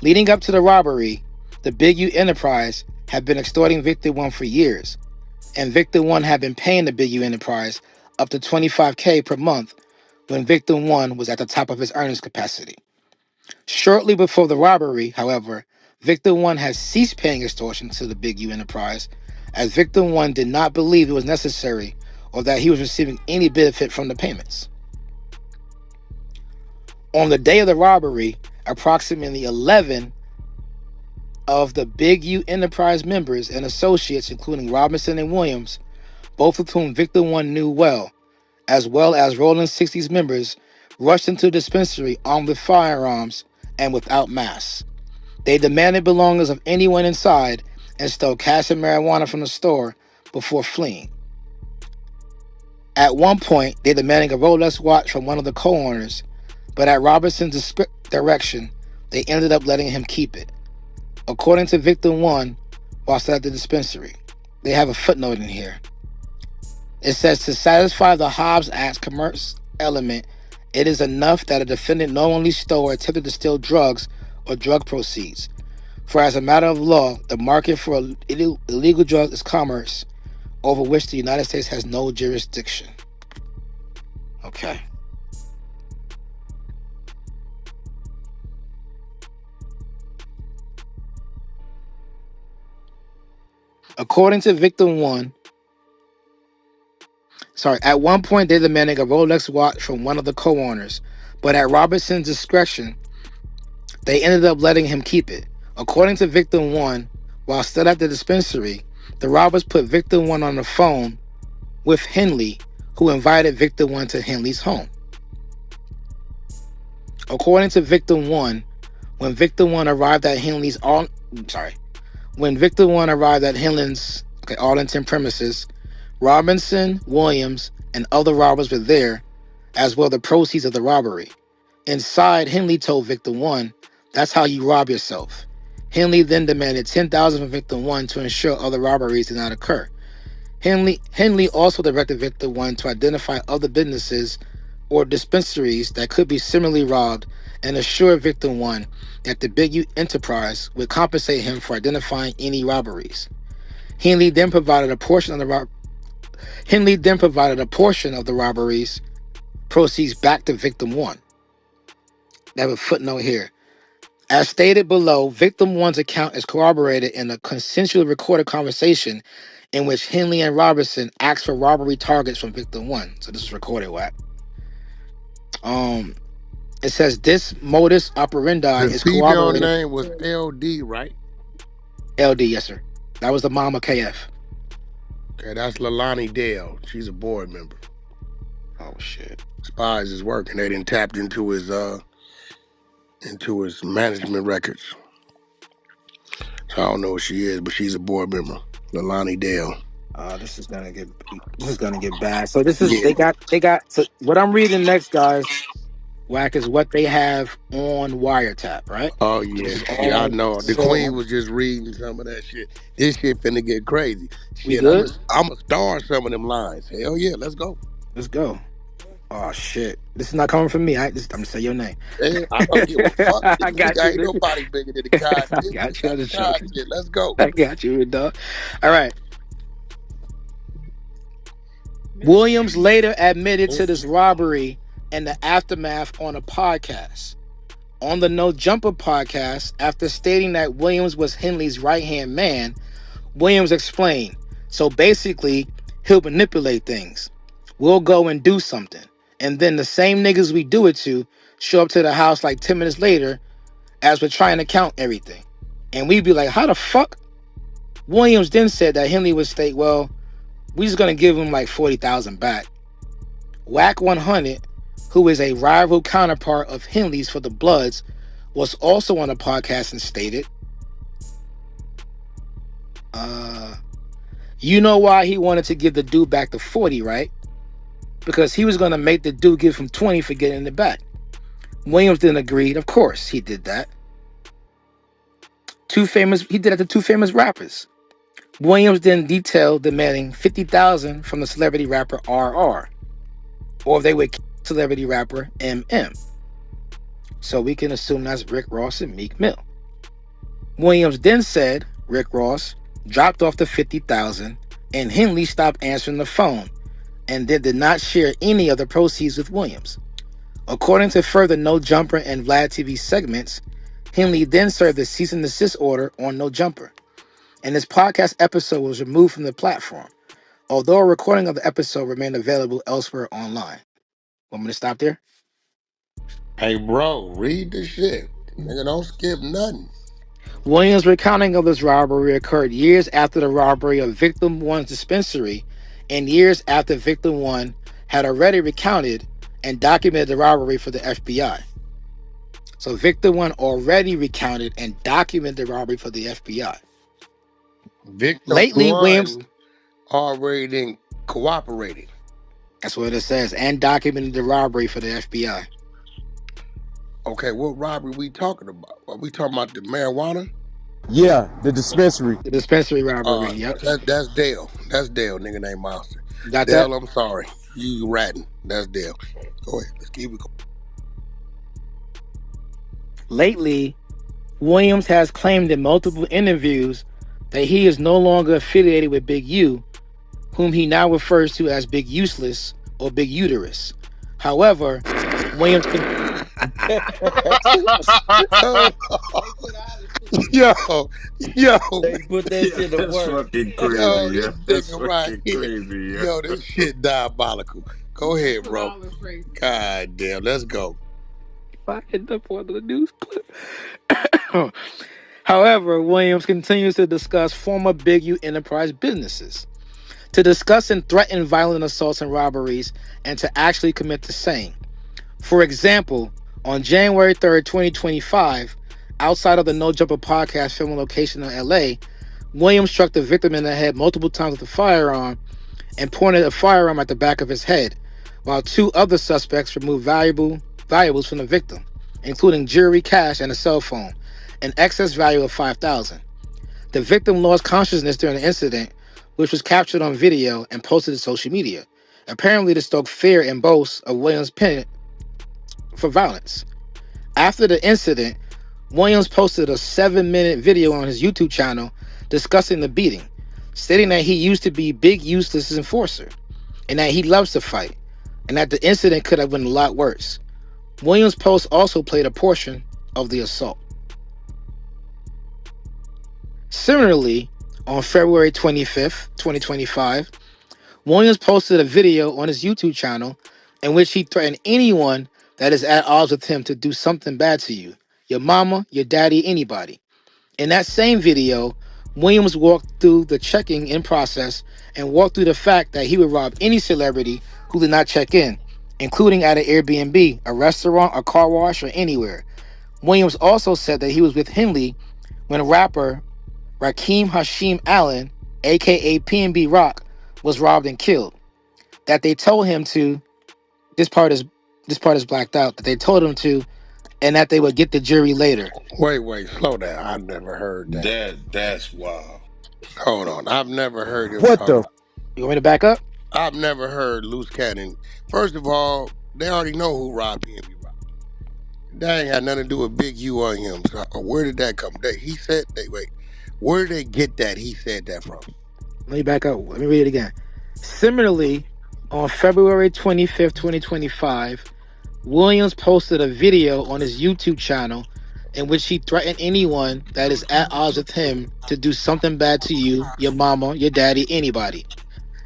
Leading up to the robbery, the Big U Enterprise had been extorting victim one for years, and victim one had been paying the Big U Enterprise up to $25K per month when victim one was at the top of his earnings capacity. Shortly before the robbery, however, victim one has ceased paying extortion to the Big U Enterprise as victim one did not believe it was necessary or that he was receiving any benefit from the payments. On the day of the robbery, approximately 11 of the Big U Enterprise members and associates, including Robinson and Williams, both of whom Victor One knew well as Rolling 60s members, rushed into the dispensary armed with firearms and without masks. They demanded belongings of anyone inside and stole cash and marijuana from the store before fleeing. At one point, they demanded a Rolex watch from one of the co-owners, but at Robinson's direction, they ended up letting him keep it. According to Victim 1, while still at the dispensary, they have a footnote in here. It says, to satisfy the Hobbs Act's commerce element, it is enough that a defendant knowingly stole or attempted to steal drugs or drug proceeds. For as a matter of law, the market for illegal drugs is commerce over which the United States has no jurisdiction. Okay. According to Victim 1, at one point they demanded a Rolex watch from one of the co-owners, but at Robertson's discretion, they ended up letting him keep it. According to Victim 1, while still at the dispensary, the robbers put Victim 1 on the phone with Henley, who invited Victim 1 to Henley's home. According to Victim 1, when Victim 1 arrived at Henley's Arlington premises, Robinson, Williams, and other robbers were there, as well the proceeds of the robbery. Inside, Henley told Victim 1, "That's how you rob yourself." Henley then demanded $10,000 from Victim 1 to ensure other robberies did not occur. Henley also directed Victim 1 to identify other businesses or dispensaries that could be similarly robbed and assured Victim 1 that the Big U Enterprise would compensate him for identifying any robberies. Henley then provided a portion of the robberies proceeds back to Victim 1. They have a footnote here. As stated below, Victim 1's account is corroborated in a consensually recorded conversation in which Henley and Robinson asked for robbery targets from Victim 1. So this is recorded, Wack. It says this modus operandi The is female corroborated. name was LD, right? LD, yes, sir. That was the mom of KF. Okay, that's Lalani Dale. She's a board member. Oh shit. Spies is working. They didn't tap into his management records. So I don't know what she is, but she's a board member. Lalani Dale. This is gonna get bad. So this is Yeah. they got so what I'm reading next, guys, Wack, is what they have on wiretap, right? Oh This yeah. is Yeah, I all know. The so Queen was just reading some of that shit. This shit finna get crazy. we Shit, good? I'm a star some of them lines. Hell yeah, let's go. Let's go. Oh shit. This is not coming from me. I'm gonna say your name. Man, I don't give a fuck. I got Nigga, you. ain't nobody bigger than the I content. We got you. I'm got the just joking. content. Let's go. I got you, dog. All right. Williams later admitted to this robbery and the aftermath on a podcast. On the No Jumper podcast, after stating that Williams was Henley's right-hand man, Williams explained, so basically, he'll manipulate things. We'll go and do something. And then the same niggas we do it to show up to the house like 10 minutes later as we're trying to count everything. And we'd be like, how the fuck? Williams then said that Henley would state, well, we just going to give him like 40,000 back. Wack100, who is a rival counterpart of Henley's for the Bloods, was also on a podcast and stated, you know why he wanted to give the dude back the 40, right? Because he was going to make the dude give him 20 for getting it back. Williams then agreed. Of course, he did that. He did it to two famous rappers. Williams then detailed demanding 50,000 from the celebrity rapper RR, or they would kill celebrity rapper MM. So we can assume that's Rick Ross and Meek Mill. Williams then said Rick Ross dropped off the 50,000 and Henley stopped answering the phone and then did not share any of the proceeds with Williams. According to further No Jumper and Vlad TV segments, Henley then served a cease and desist order on No Jumper, and this podcast episode was removed from the platform, although a recording of the episode remained available elsewhere online. Want me to stop there? Hey, bro, read the shit. Nigga, don't skip nothing. Williams' recounting of this robbery occurred years after the robbery of Victim One's dispensary and years after Victim One had already recounted and documented the robbery for the FBI. So Victim One already recounted and documented the robbery for the FBI. Victim Lately, Williams, one already done cooperated. that's what it says, and documented the robbery for the FBI. Okay, what robbery we talking about? Are we talking about the marijuana? Yeah, the dispensary. The dispensary robbery, yep. That's Dale. That's Dale, nigga named Monster. You got that? Dale, I'm sorry. You ratting. That's Dale. Go ahead. Let's keep it going. Lately, Williams has claimed in multiple interviews that he is no longer affiliated with Big U, whom he now refers to as Big Useless or Big Uterus. However, Williams can Oh, yo, yo, They put that Yeah, shit to that's work. fucking yo, crazy. this Yeah, that's nigga right fucking here. crazy. Yeah. Yo, this shit diabolical. Go ahead, bro. God damn, let's go. I end up on the news clip. However, Williams continues to discuss former Big U enterprise businesses, to discuss and threaten violent assaults and robberies, and to actually commit the same. For example, on January 3rd, 2025, outside of the No Jumper podcast filming location in LA, Williams struck the victim in the head multiple times with a firearm and pointed a firearm at the back of his head, while two other suspects removed valuables from the victim, including jewelry, cash, and a cell phone, an excess value of $5,000. The victim lost consciousness during the incident, which was captured on video and posted to social media, apparently to stoke fear and boast of Williams' pen for violence. After the incident, Williams posted a 7-minute video on his YouTube channel discussing the beating, stating that he used to be Big Useless's enforcer and that he loves to fight, and that the incident could have been a lot worse. Williams' post also played a portion of the assault. Similarly, on February 25th, 2025, Williams posted a video on his YouTube channel in which he threatened anyone that is at odds with him to do something bad to you, your mama, your daddy, anybody. In that same video, Williams walked through the checking in process and walked through the fact that he would rob any celebrity who did not check in, including at an Airbnb, a restaurant, a car wash, or anywhere. Williams also said that he was with Henley when rapper Rakim Hashim Allen, aka PNB Rock, was robbed and killed. That they told him to, this part is blacked out, that they told him to, and that they would get the jury later. Wait, slow down. I've never heard that. That's wild. Hold on. I've never heard him What talk. the? You want me to back up? I've never heard Loose Cannon. First of all, they already know who Rob PNB Rob. That ain't got nothing to do with Big U on him. So where did that come? He said, wait. Where did they get that? He said that from. Let me back up. Let me read it again. Similarly, on February 25th, 2025, Williams posted a video on his YouTube channel in which he threatened anyone that is at odds with him to do something bad to you, your mama, your daddy, anybody.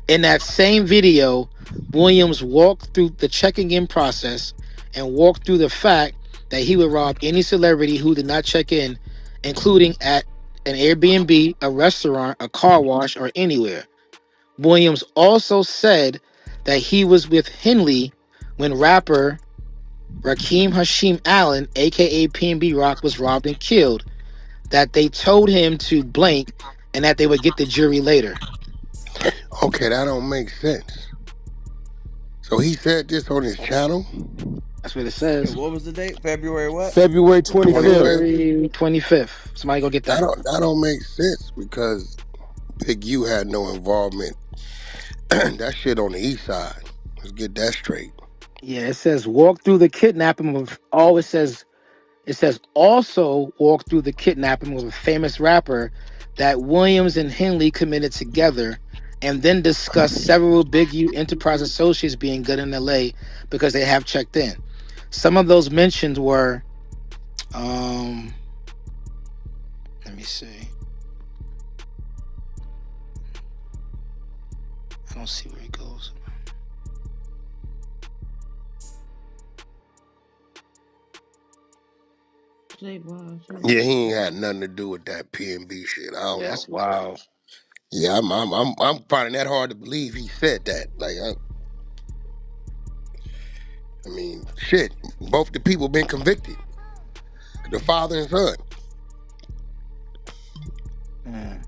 In that same video, Williams walked through the checking in process and walked through the fact that he would rob any celebrity who did not check in, including at an Airbnb, a restaurant, a car wash, or anywhere. Williams also said that he was with Henley when rapper Rakim Hashim Allen, aka PNB Rock, was robbed and killed, that they told him to blank and that they would get the jury later. Okay, that don't make sense. So he said this on his channel? That's what it says. What was the date? February what? February 25th. February 25th. Somebody go get that. That don't make sense because Big U had no involvement. That shit on the east side. Let's get that straight. Yeah, it says walk through the kidnapping of it says also walk through the kidnapping of a famous rapper that Williams and Henley committed together, and then discuss several Big U Enterprise associates being good in LA because they have checked in. Some of those mentioned were let me see. I don't see where it goes. Yeah, he ain't had nothing to do with that PNB shit. I don't know. That's wild. Yeah, I'm finding that hard to believe he said that. Like, I mean, shit. Both the people been convicted, the father and son. Mm.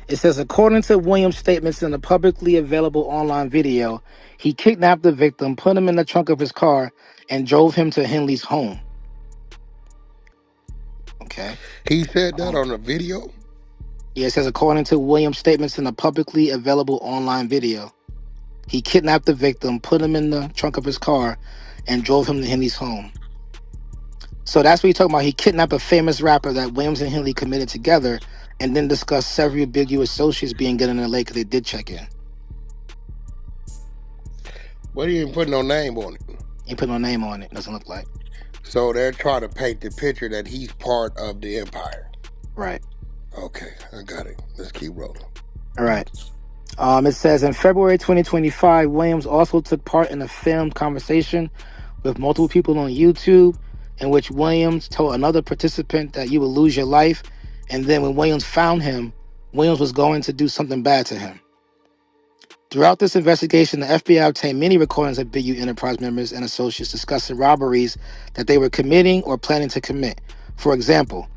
It says, according to Williams' statements in a publicly available online video, he kidnapped the victim, put him in the trunk of his car, and drove him to Henley's home. Okay. He said that on the video. Yeah, it says, according to Williams' statements in a publicly available online video, he kidnapped the victim, put him in the trunk of his car, and drove him to Henley's home. So that's what he's talking about. He kidnapped a famous rapper that Williams and Henley committed together, and then discussed several big U associates being good in LA because they did check in. But he didn't put no name on it. He put no name on it. Doesn't look like. So they're trying to paint the picture that he's part of the empire. Right. Okay, I got it. Let's keep rolling. All right. It says in February 2025, Williams also took part in a filmed conversation with multiple people on YouTube in which Williams told another participant that you will lose your life. And then when Williams found him, Williams was going to do something bad to him. Throughout this investigation, the FBI obtained many recordings of Big U Enterprise members and associates discussing robberies that they were committing or planning to commit. For example,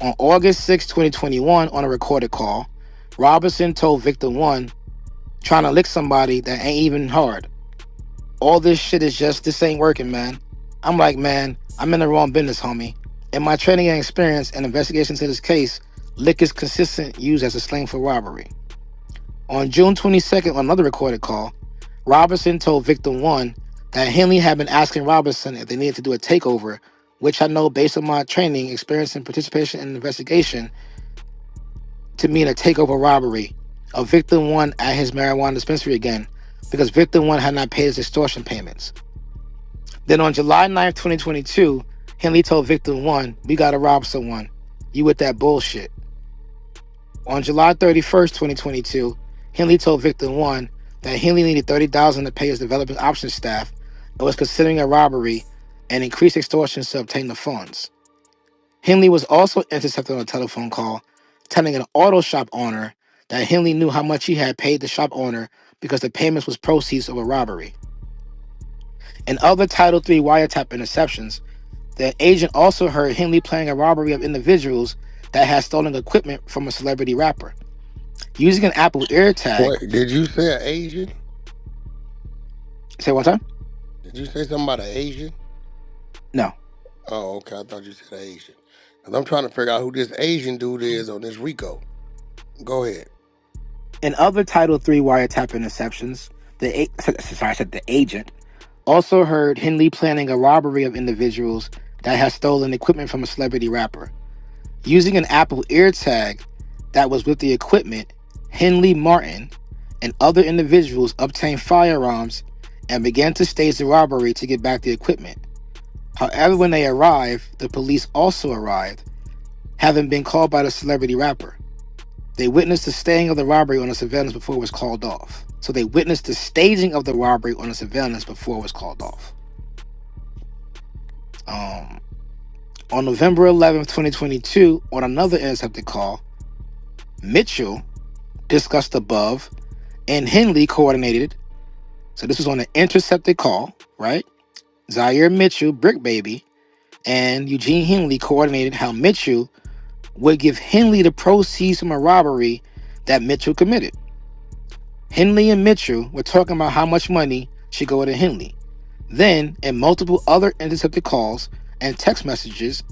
on August 6, 2021, on a recorded call, Robinson told Victim 1, trying to lick somebody that ain't even hard. All this shit is just, this ain't working, man. I'm like, man, I'm in the wrong business, homie. In my training and experience and investigation to this case, lick is consistent used as a slang for robbery. On June 22nd, on another recorded call, Robinson told Victim 1 that Henley had been asking Robinson if they needed to do a takeover, which I know based on my training, experience, and participation in the investigation to mean a takeover robbery of Victim 1 at his marijuana dispensary again, because Victim 1 had not paid his extortion payments. Then on July 9th, 2022, Henley told Victim 1, we gotta rob someone. You with that bullshit. On July 31st, 2022, Henley told Victim 1 that Henley needed $30,000 to pay his development options staff and was considering a robbery and increased extortion to obtain the funds. Henley was also intercepted on a telephone call telling an auto shop owner that Henley knew how much he had paid the shop owner because the payments was proceeds of a robbery. In other Title III wiretap interceptions, the agent also heard Henley planning a robbery of individuals that had stolen equipment from a celebrity rapper. Using an Apple AirTag. Wait, did you say an Asian? Say one time? Did you say something about an Asian? No. Oh, okay. I thought you said Asian. Because I'm trying to figure out who this Asian dude is on this Rico. Go ahead. In other Title III wiretap interceptions, the agent also heard Henley planning a robbery of individuals that had stolen equipment from a celebrity rapper. Using an Apple AirTag that was with the equipment, Henley Martin and other individuals obtained firearms and began to stage the robbery to get back the equipment. However, when they arrived, the police also arrived, having been called by the celebrity rapper. They witnessed the staging of the robbery on a surveillance before it was called off. So they witnessed the staging of the robbery on a surveillance before it was called off. On November 11th, 2022, on another intercepted call, Mitchell discussed above and Henley coordinated. So this was on an intercepted call, right? Zaire Mitchell, Brick Baby, and Eugene Henley coordinated how Mitchell would give Henley the proceeds from a robbery that Mitchell committed. Henley and Mitchell were talking about how much money should go to Henley. Then, in multiple other intercepted calls and text messages,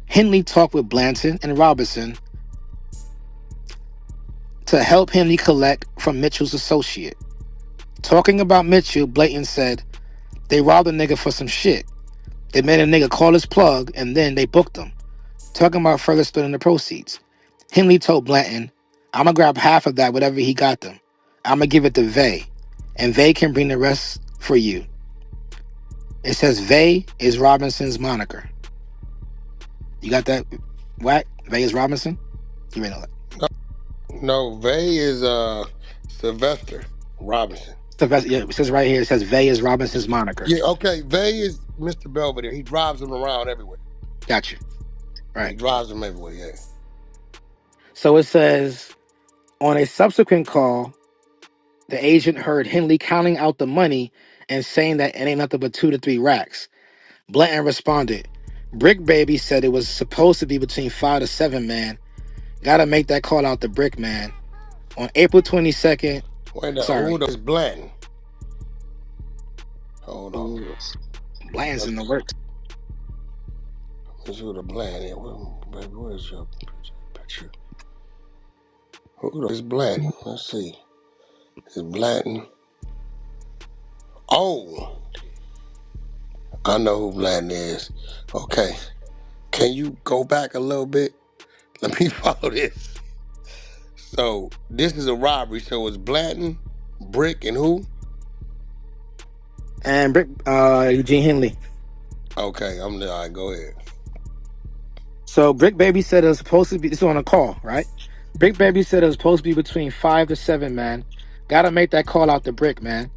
Henley talked with Blanton and Robinson to help Henley collect from Mitchell's associate. Talking about Mitchell, Blanton said, they robbed a nigga for some shit. They made a nigga call his plug and then they booked him. Talking about further splitting the proceeds. Henley told Blanton, I'm gonna grab half of that, whatever he got them. I'm gonna give it to Vay, and Vay can bring the rest for you. It says Vay is Robinson's moniker. You got that, Wack? Vay is Robinson? You may know that. No, Vay is Sylvester Robinson. yeah, it says right here. It says Vay is Robinson's moniker. Yeah, okay. Vay is Mr. Belvedere. He drives him around everywhere. Got you. He Right. drives him everywhere. Yeah. So it says on a subsequent call, the agent heard Henley counting out the money and saying that it ain't nothing but 2 to 3 racks. Blanton responded, Brick Baby said it was supposed to be between 5 to 7, man. Gotta make that call out to Brick, man. On April 22nd, Wait now. Who sorry. is Blanton? Hold on. Ooh, Blanton's in the works. Let's see who the Blanton is. Baby, what is your picture? Who is Blanton? Let's see. Is Blanton? Oh, I know who Blanton is. Okay. Can you go back a little bit? Let me follow this. So this is a robbery. So it's Blanton, Brick, and who? And Brick, Eugene Henley. Okay, I'm there. All right, go ahead. So Brick Baby said it was supposed to be, this is on a call, right? Brick Baby said it was supposed to be between 5 to 7, man. Gotta make that call out to Brick, man.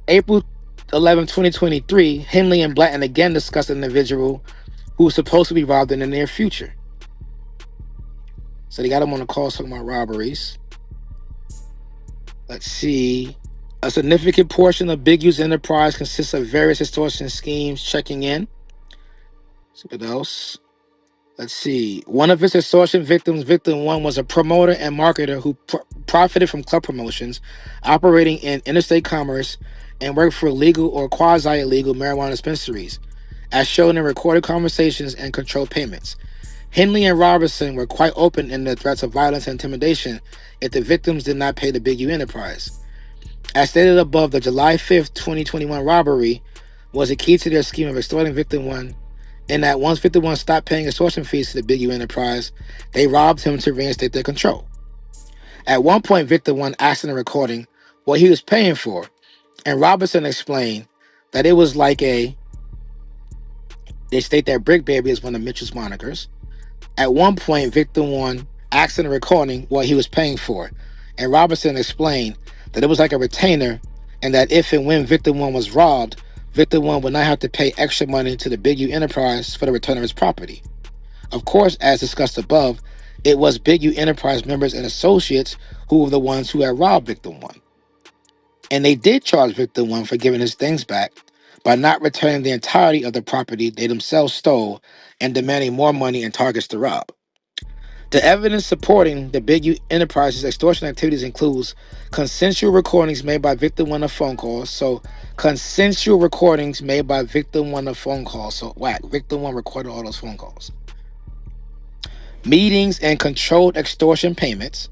April 11, 2023, Henley and Blanton again discussed an individual who was supposed to be robbed in the near future. So they got him on a call talking about robberies. Let's see. A significant portion of Big U's enterprise consists of various extortion schemes checking in. So what else? Let's see. One of his extortion victims, Victim 1, was a promoter and marketer who profited from club promotions, operating in interstate commerce, and worked for legal or quasi-illegal marijuana dispensaries, as shown in recorded conversations and controlled payments. Henley and Robertson were quite open in their threats of violence and intimidation if the victims did not pay the Big U enterprise. As stated above, the July 5th, 2021 robbery was a key to their scheme of extorting Victim 1, in that once Victim 1 stopped paying extortion fees to the Big U enterprise, they robbed him to reinstate their control. At one point, Victim 1 asked in a recording what he was paying for, and Robertson explained that it was like they state that Brick Baby is one of Mitchell's monikers. At one point, Victim 1 asked in a recording what he was paying for, and Robertson explained that it was like a retainer, and that if and when Victim 1 was robbed, Victim 1 would not have to pay extra money to the Big U enterprise for the return of his property. Of course, as discussed above, it was Big U enterprise members and associates who were the ones who had robbed Victim 1. And they did charge Victim 1 for giving his things back by not returning the entirety of the property they themselves stole and demanding more money and targets to rob. The evidence supporting the Big U Enterprises extortion activities includes consensual recordings made by Victim 1 of phone calls. So consensual recordings made by Victim 1 of phone calls. So whack, Victim 1 recorded all those phone calls. Meetings and controlled extortion payments.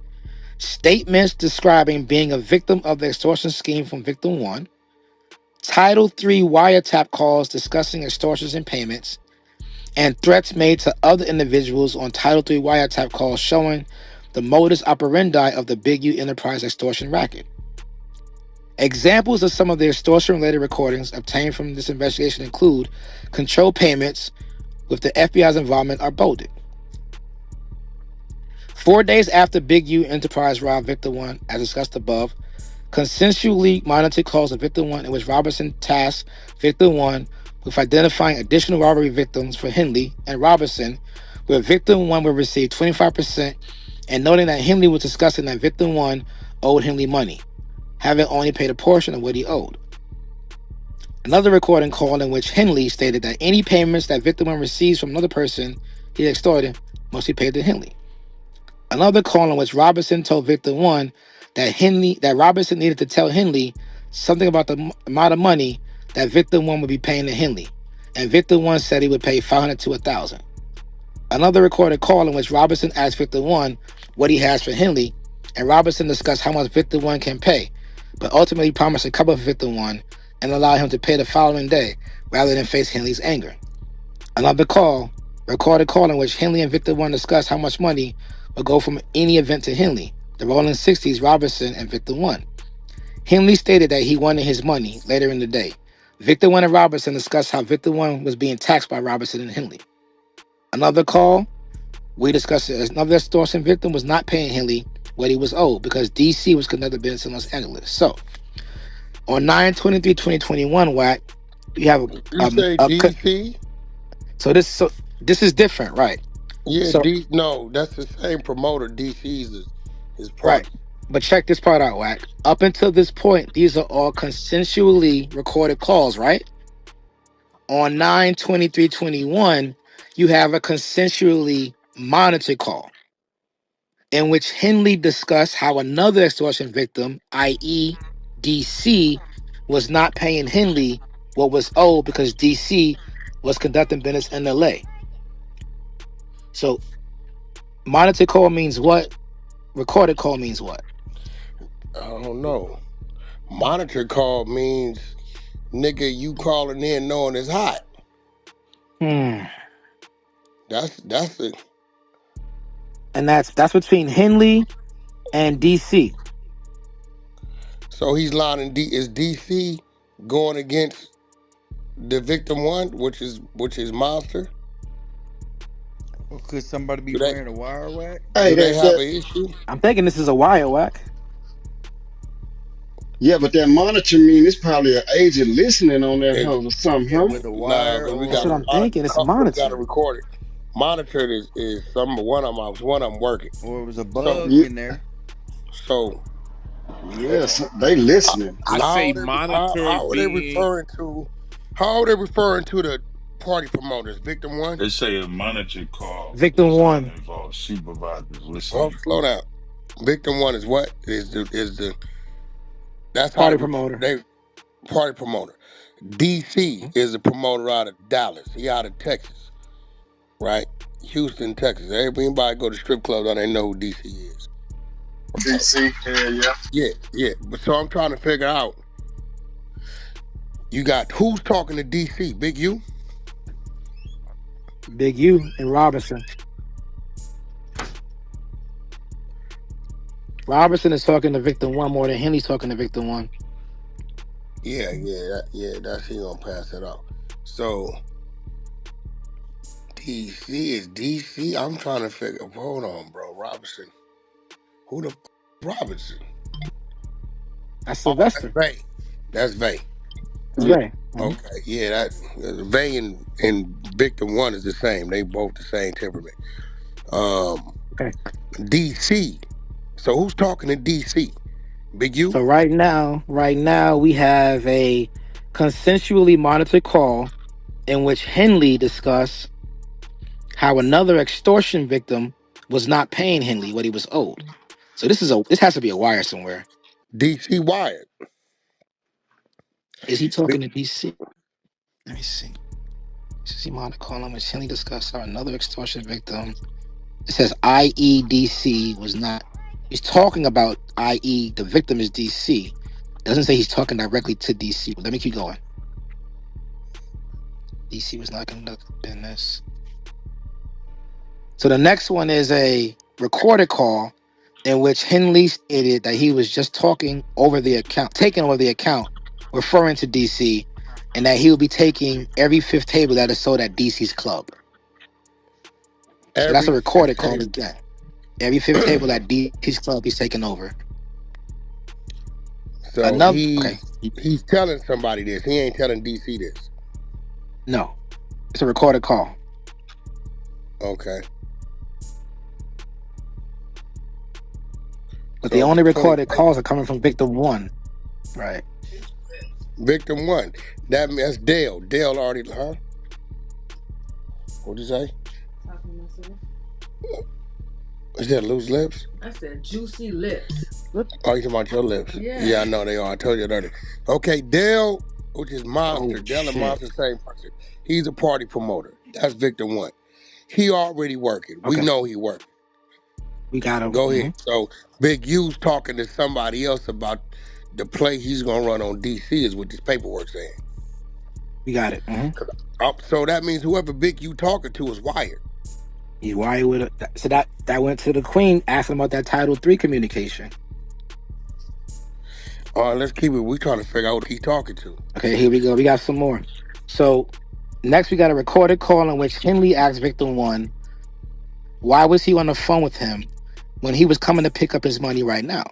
Statements describing being a victim of the extortion scheme from Victim 1. Title III wiretap calls discussing extortions and payments, and threats made to other individuals on Title III wiretap calls showing the modus operandi of the Big U Enterprise extortion racket. Examples of some of the extortion-related recordings obtained from this investigation include controlled payments with the FBI's involvement are bolded. 4 days after Big U Enterprise robbed Victim 1, as discussed above, consensually monitored calls of Victim 1 in which Robertson tasked Victim 1 with identifying additional robbery victims for Henley and Robertson, where Victim 1 would receive 25%, and noting that Henley was discussing that Victim 1 owed Henley money, having only paid a portion of what he owed. Another recording call in which Henley stated that any payments that Victim 1 receives from another person he extorted must be paid to Henley. Another call in which Robertson told Victim 1 that Robertson needed to tell Henley something about the amount of money that Victim 1 would be paying to Henley, and Victim 1 said he would pay $500 to $1,000. Another recorded call in which Robertson asked Victim 1 what he has for Henley, and Robertson discussed how much Victim 1 can pay, but ultimately promised to cover for Victim 1 and allow him to pay the following day rather than face Henley's anger. Another recorded call in which Henley and Victim 1 discussed how much money would go from any event to Henley, the Rolling 60s, Robertson, and Victim 1. Henley stated that he wanted his money later in the day. Victim 1 and Robertson discussed how Victim 1 was being taxed by Robertson and Henley. Another call, we discussed it as another extortion victim was not paying Henley what he was owed because DC was conducting business in Los Angeles. So on 9/23/2021, Wack, you have You say DC? so this is different, right? Yeah, So no, that's the same promoter. DC's is his right. partner. But check this part out, Wack. Up until this point, these are all consensually recorded calls, right? On 9/23/21, you have a consensually monitored call in which Henley discussed how another extortion victim, i.e., DC, was not paying Henley what was owed because DC was conducting business in LA. So monitored call means what? Recorded call means what? I don't know. Monitor call means nigga you calling in knowing it's hot. Hmm. That's it. And that's between Henley and DC. So he's lining is DC going against the victim one, which is Monster? Well, could somebody be Do they wearing a wire rack? Hey, do they that have that an issue? I'm thinking this is a wire, Wack. yeah, but that monitor mean it's probably an agent listening on that It, hoe or something, Yeah, huh? with a nah, wire because we That's got what or I'm thinking. It's we got to monitored. record it. Monitored is one of them working. it was a So bug Yeah, in there. so yes, they listening. I how say they monitor how are they being. referring to the party promoters? Victim one? They say a monitor call Victim is one, involves supervisors Oh, listening. slow down. Victim one is what? Is the that's how party promoter. they party promoter. DC is a promoter out of Dallas. He out of Texas, right? Houston, Texas. Everybody go to strip clubs, they know who DC is. DC, hell yeah. Yeah. But so I'm trying to figure out. You got who's talking to DC? Big U? Big U and Robinson. Robinson is talking to victim one more than Henley's talking to victim one. Yeah. That's he gonna pass it off. So DC is DC. I'm trying to figure. Hold on, bro. Robinson. Who the Robinson? That's Oh, that's Sylvester. Vay. That's Vay. That's right. Okay, yeah, that Vay and Victim One is the same. They both the same temperament. Um, Okay. DC. So who's talking to DC? Big U? So right now we have a consensually monitored call in which Henley discussed how another extortion victim was not paying Henley what he was owed. So this has to be a wire somewhere. DC Wired. Is he Big- talking to DC? Let me see. This is the monitored call in which Henley discussed how another extortion victim. It says IEDC was not. He's talking about IE. The victim is DC. It doesn't say he's talking directly to DC. But let me keep going. DC was not conducting business. So the next one is a recorded call in which Henley stated that he was just taking over the account, referring to DC, and that he will be taking every fifth table that is sold at DC's club. So that's a Every recorded fifth call table. again. Every fifth table at DC's club, he's taking over. So Another, okay, he's telling somebody this. He ain't telling DC this. no, it's a recorded call. Okay. But the So only between recorded calls are coming from victim one. Right. Victim One. That's Dale. Dale already, huh? What'd you say? Talking to myself. Is that loose lips? I said juicy lips. Oh, you talking about your lips? Yeah. Yeah, I know they are. I told you that earlier. Okay, Dale, which is Monster. Oh Dale and shit. Monster, same person. He's a party promoter. That's Victim One. He already working. We Okay. know he working. We got him. Go ahead. Mhm. So Big U's talking to somebody else about the play he's gonna run on DC is what this paperwork saying. We got it. So that means whoever Big U talking to is wired. He's wired with it. So that went to the queen asking about that Title III communication. All right, let's keep it. We trying to figure out who he talking to. Okay, here we go. We got some more. So next we got a recorded call in which Henley asked victim one, why was he on the phone with him when he was coming to pick up his money right now.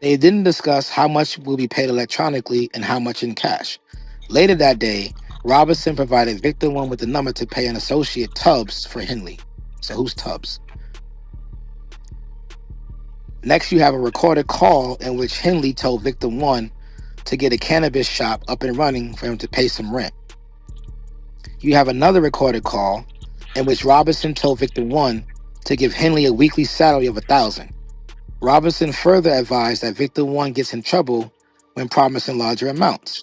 They didn't discuss how much will be paid electronically and how much in cash. Later that day, Robinson provided Victor One with the number to pay an associate Tubbs for Henley. So who's Tubbs? Next, you have a recorded call in which Henley told Victor One to get a cannabis shop up and running for him to pay some rent. You have another recorded call in which Robinson told Victor One to give Henley a weekly salary of $1,000. Robinson further advised that Victor One gets in trouble when promising larger amounts.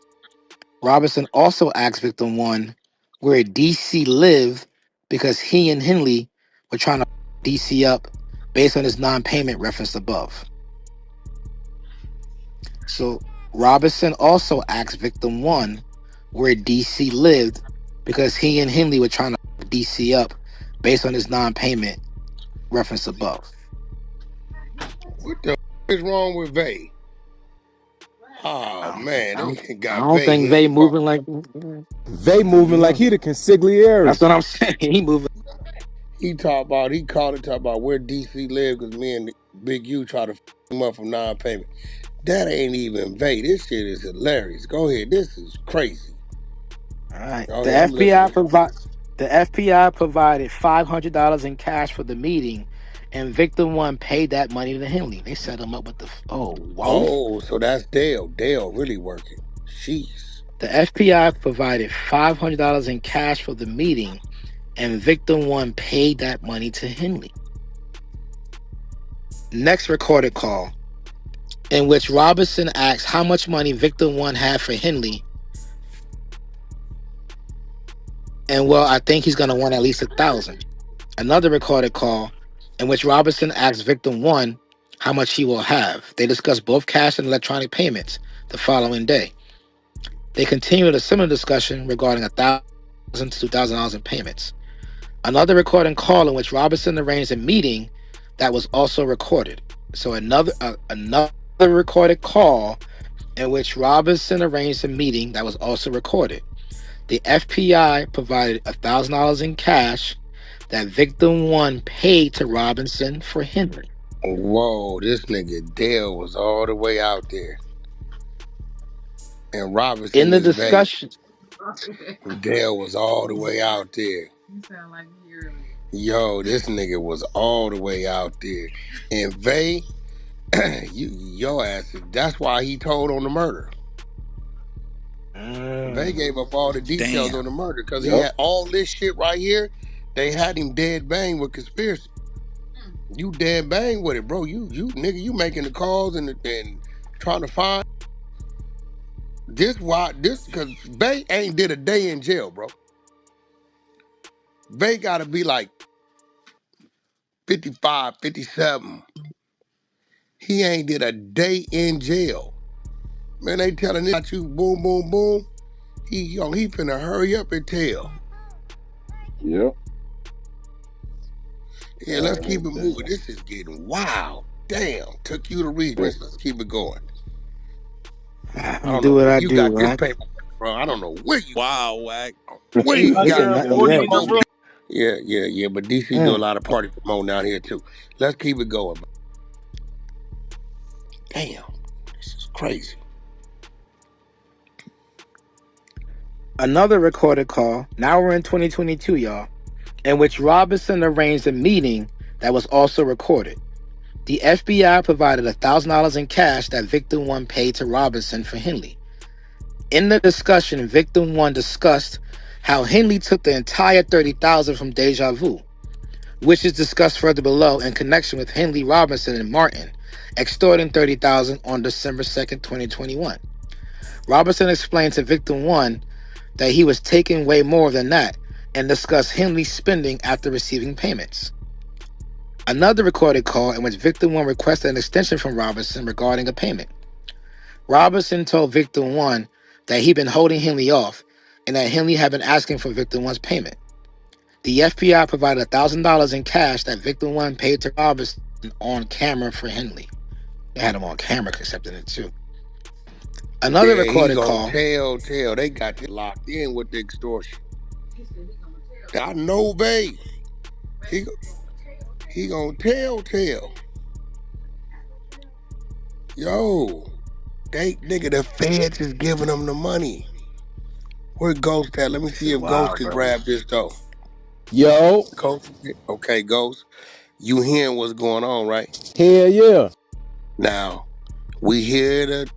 Robinson also asked Victor One where DC lived because he and Henley were trying to DC up based on his non-payment referenced above. So Robinson also asked Victor One where DC lived because he and Henley were trying to DC up based on his non-payment referenced above. What the is wrong with Vay? Oh I man, don't, they I got don't Vay think here. they moving like They you moving like know. he the consigliere. That's what I'm saying. He moving. He called and talk about where DC live because me and Big U try to him up for non-payment. That ain't even Vay. This shit is hilarious. Go ahead. This is crazy. All right. Go ahead. I'm listening. The FBI provided $500 in cash for the meeting, and Victor One paid that money to Henley. They set him up with the whoa. Oh, so that's Dale. Dale really working. Jeez. The FBI provided $500 in cash for the meeting, and Victor One paid that money to Henley. Next recorded call, in which Robinson asked how much money Victor One had for Henley, and well, I think he's gonna want at least $1,000. Another recorded call in which Robinson asks Victim One how much he will have. They discuss both cash and electronic payments the following day. They continued a similar discussion regarding $1,000 to $2,000 in payments. Another recording call in which Robinson arranged a meeting that was also recorded. So another recorded call in which Robinson arranged a meeting that was also recorded. The FBI provided $1,000 in cash that Victim One paid to Robinson for Henry. Whoa, this nigga Dale was all the way out there. And In Robinson the is Vay. discussion, Dale was all the way out there. You sound like me earlier. Yo, this nigga was all the way out there. And Vay, your ass, that's why he told on the murder. Vay gave up all the details on the murder because he Yep. had all this shit right here. They had him dead bang with conspiracy. You dead bang with it, bro. You nigga, you making the calls and trying to find this because Vay ain't did a day in jail, bro. Vay gotta be like 55, 57. He ain't did a day in jail. Man, they telling him about you, boom, boom, boom. He finna hurry up and tell. Yep. Yeah, let's keep it moving. This is getting wild. Damn, took you to read this. Let's keep it going. I don't know do what where I you do, got this right? paper, bro. I don't know where you Wow, Wack. where Ain't you He got said nothing this. nothing important yet. in the room. Yeah. But DC do a lot of party promoting down here too. Let's keep it going. Damn, this is crazy. Another recorded call, now we're in 2022, y'all, in which Robinson arranged a meeting that was also recorded. The FBI provided $1,000 in cash that Victim One paid to Robinson for Henley. In the discussion, Victim One discussed how Henley took the entire $30,000 from Deja Vu, which is discussed further below in connection with Henley, Robinson, and Martin, extorting $30,000 on December 2nd, 2021. Robinson explained to Victim One that he was taking way more than that and discussed Henley's spending after receiving payments. Another recorded call in which Victim One requested an extension from Robinson regarding a payment. Robinson told Victim One that he'd been holding Henley off and that Henley had been asking for Victim One's payment. The FBI provided $1,000 in cash that Victim One paid to Robinson on camera for Henley. They had him on camera accepting it too. Another Yeah, he recorded gonna call. tell. They got you locked in with the extortion. I know, babe. He gonna tell. Yo, the feds is giving them the money. Where Ghost at? Let me This see is if Ghost wild, can bro. grab this though. Yo, Ghost, okay, Ghost. You hearing what's going on, right? hell yeah. Now, we hear the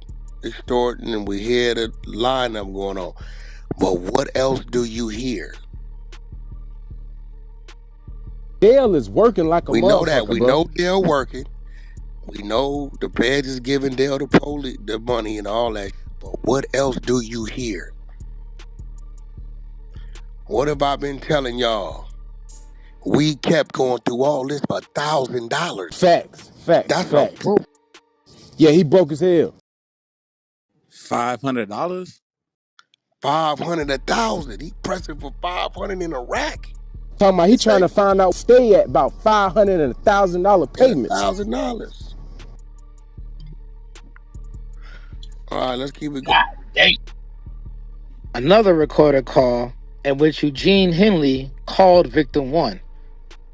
extorting and we hear the lineup going on. But what else do you hear? Dale is working like a We know that. motherfucker, We bro. know they're working. We know the feds is giving Dale the police the money and all that. But what else do you hear? What have I been telling y'all? We kept going through all this for $1,000. Facts, facts, That's a facts. broke Yeah, he broke as hell. $500. 500, 1,000. He pressing for 500 in a rack. Talking about he This trying to ain't find out stay at about $500 and $1,000 in payments. $1,000. All right, let's keep it going. God damn. Another recorded call in which Eugene Henley called victim one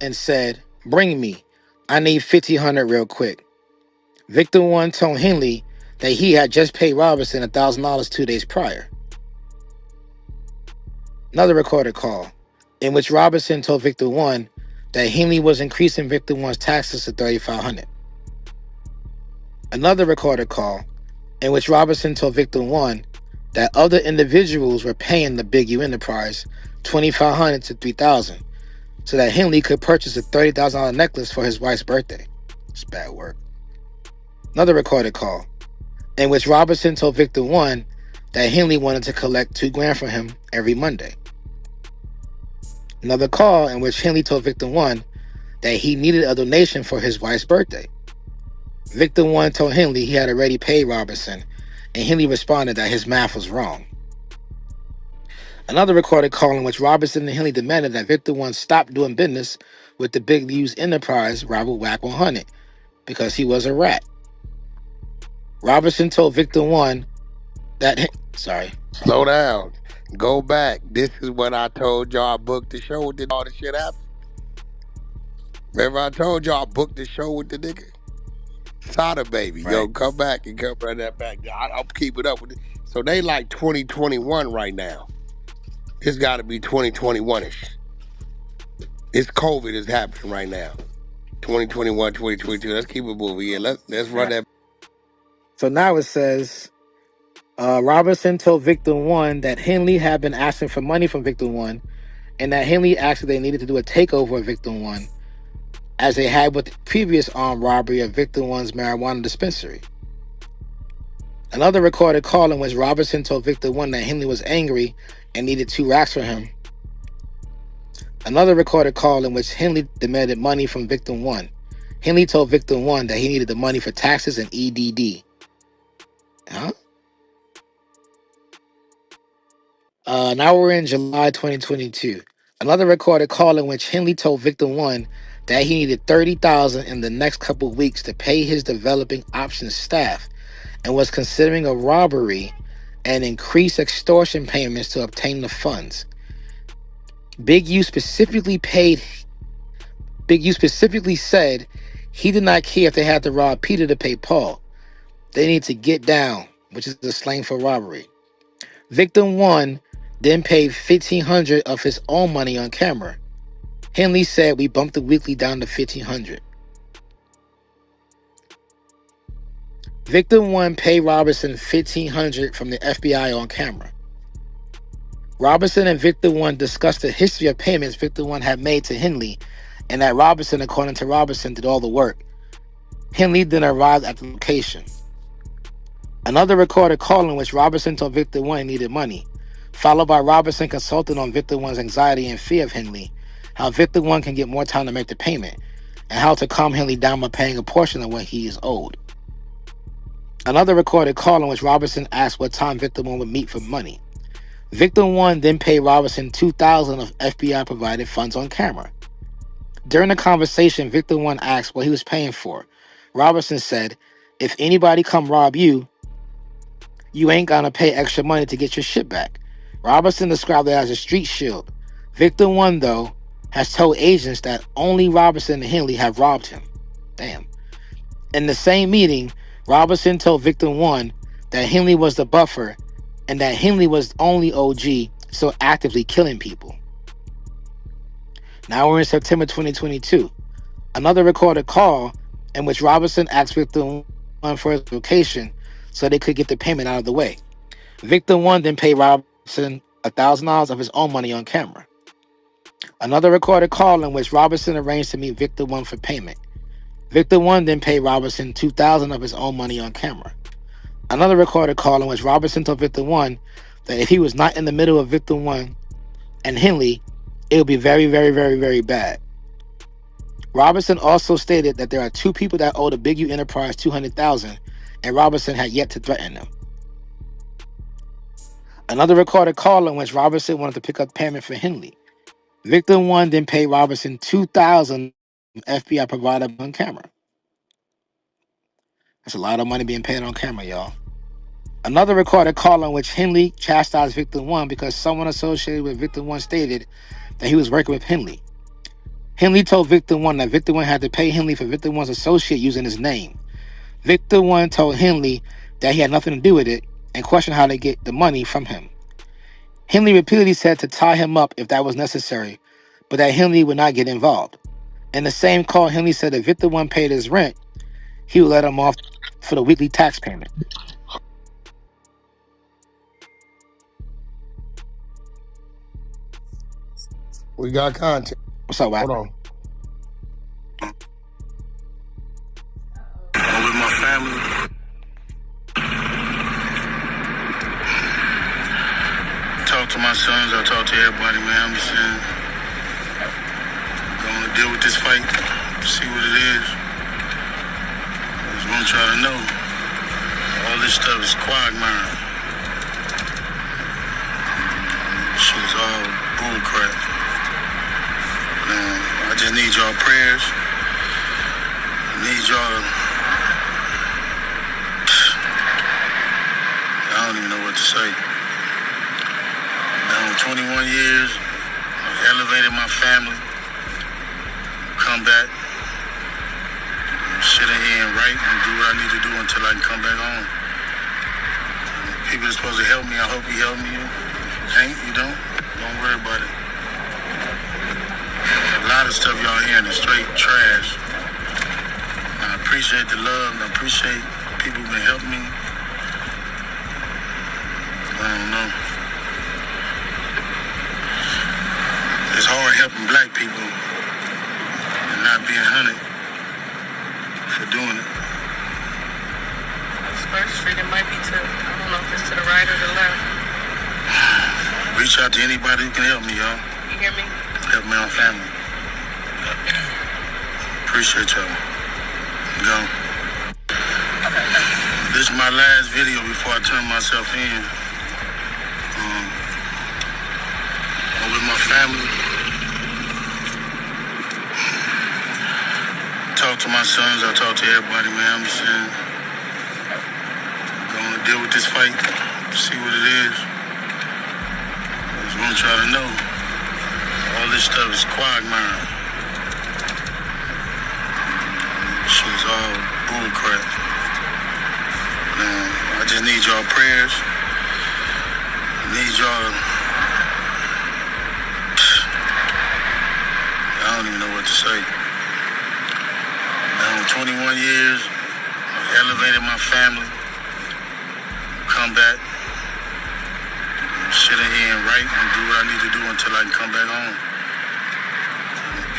and said, "Bring me. I need 1,500 real quick." Victim one told Henley that he had just paid Robinson $1,000 2 days prior. Another recorded call in which Robinson told victim one that Henley was increasing victim one's taxes to $3,500. Another recorded call in which Robinson told victim one that other individuals were paying the Big U Enterprise $2,500 to $3,000 so that Henley could purchase a $30,000 necklace for his wife's birthday. It's bad work. Another recorded call in which Robinson told victim one that Henley wanted to collect $2,000 from him every Monday. Another call in which Henley told victim one that he needed a donation for his wife's birthday. Victim one told Henley he had already paid Robinson, and Henley responded that his math was wrong. Another recorded call in which Robinson and Henley demanded that victim one stop doing business with the Big U's enterprise rival Wack100 because he was a rat. Robinson told victim one that Slow down. Go back. This is what I told y'all I booked the show with all this shit happened. Remember I told y'all I booked the show with the nigga? Sada baby. Yo, Right. come back and come run that back. I'll keep it up with it. So they like 2021 right now. It's got to be 2021-ish. It's COVID is happening right now. 2021, 2022. Let's keep it moving. Yeah, let's run that. So now it says Robinson told victim one that Henley had been asking for money from victim one, and that Henley asked if they needed to do a takeover of victim one, as they had with the previous armed robbery of victim one's marijuana dispensary. Another recorded call in which Robinson told victim one that Henley was angry and needed 2 racks for him. Another recorded call in which Henley demanded money from victim one. Henley told victim one that he needed the money for taxes and EDD. Huh? Now we're in July 2022. Another recorded call in which Henley told victim one that he needed $30,000 in the next couple weeks to pay his developing options staff and was considering a robbery and increased extortion payments to obtain the funds. Big U specifically said he did not care if they had to rob Peter to pay Paul. They need to get down, which is the slang for robbery. Victim one then paid $1,500 of his own money on camera. Henley said we bumped the weekly down to $1,500. Victim one paid Robinson $1,500 from the FBI on camera. Robinson and victim one discussed the history of payments victim one had made to Henley, and that Robinson, according to Robinson, did all the work. Henley then arrived at the location. Another recorded call in which Robinson told victim one he needed money, followed by Robinson consulting on victim one's anxiety and fear of Henley, how victim one can get more time to make the payment, and how to calm Henley down by paying a portion of what he is owed. Another recorded call in which Robinson asked what time victim one would meet for money. Victim one then paid Robinson $2,000 of FBI provided funds on camera. During the conversation, victim one asked what he was paying for. Robinson said, "If anybody come rob you, you ain't gonna pay extra money to get your shit back." Robinson described it as a street shield. Victim one, though, has told agents that only Robinson and Henley have robbed him. Damn. In the same meeting, Robinson told Victim 1 that Henley was the buffer and that Henley was only OG still actively killing people. Now we're in September 2022. Another recorded call in which Robinson asked Victim 1 for his location so they could get the payment out of the way. Victim 1 then paid Robinson $1,000 of his own money on camera. Another recorded call in which Robinson arranged to meet Victim 1 for payment. Victim 1 then paid Robinson $2,000 of his own money on camera. Another recorded call in which Robinson told Victim 1 that if he was not in the middle of Victim 1 and Henley, it would be very, very, very, very bad. Robinson also stated that there are two people that owe the Big U Enterprise $200,000, and Robinson had yet to threaten them. Another recorded call in which Robinson wanted to pick up payment for Henley. Victim 1 then paid Robinson $2,000 FBI provided on camera. That's a lot of money being paid on camera, y'all. Another recorded call in which Henley chastised Victim 1 because someone associated with Victim 1 stated that he was working with Henley. Henley told Victim 1 that Victim 1 had to pay Henley for Victim 1's associate using his name. Victim 1 told Henley that he had nothing to do with it and questioned how to get the money from him. Henley repeatedly said to tie him up if that was necessary, but that Henley would not get involved. In the same call, Henley said if Victim 1 paid his rent, he would let him off for the weekly tax payment. We got content. What's up, Wack? Hold on. I'm with my family. Talk to my sons, I talk to everybody, man. I'm just saying, gonna deal with this fight, see what it is. I just wanna try to know. All this stuff is quagmire. Shit is all bull crap. I just need y'all prayers. I need y'all. I don't even know what to say. Now, 21 years, I elevated my family. Come back, sit in here and write and do what I need to do until I can come back home. People are supposed to help me. I hope you help me. You can't, you don't worry about it. A lot of stuff y'all hearing is straight trash. I appreciate the love and I appreciate people who've been helping me. I don't know. It's hard helping black people and not being hunted for doing it. First Street, it might be to, I don't know if it's to the right or the left. Reach out to anybody who can help me, y'all. You hear me? Help my own family. Appreciate y'all. Go. This is my last video before I turn myself in. I'm with my family. Talk to my sons, I talk to everybody, man. I'm just saying, gonna deal with this fight, see what it is. I just wanna try to know. All this stuff is quagmire. Shit is all bull crap. I just need y'all prayers. I need y'all. I don't even know what to say. 21 years, I elevated my family. Come back, sit in here and write and do what I need to do until I can come back home.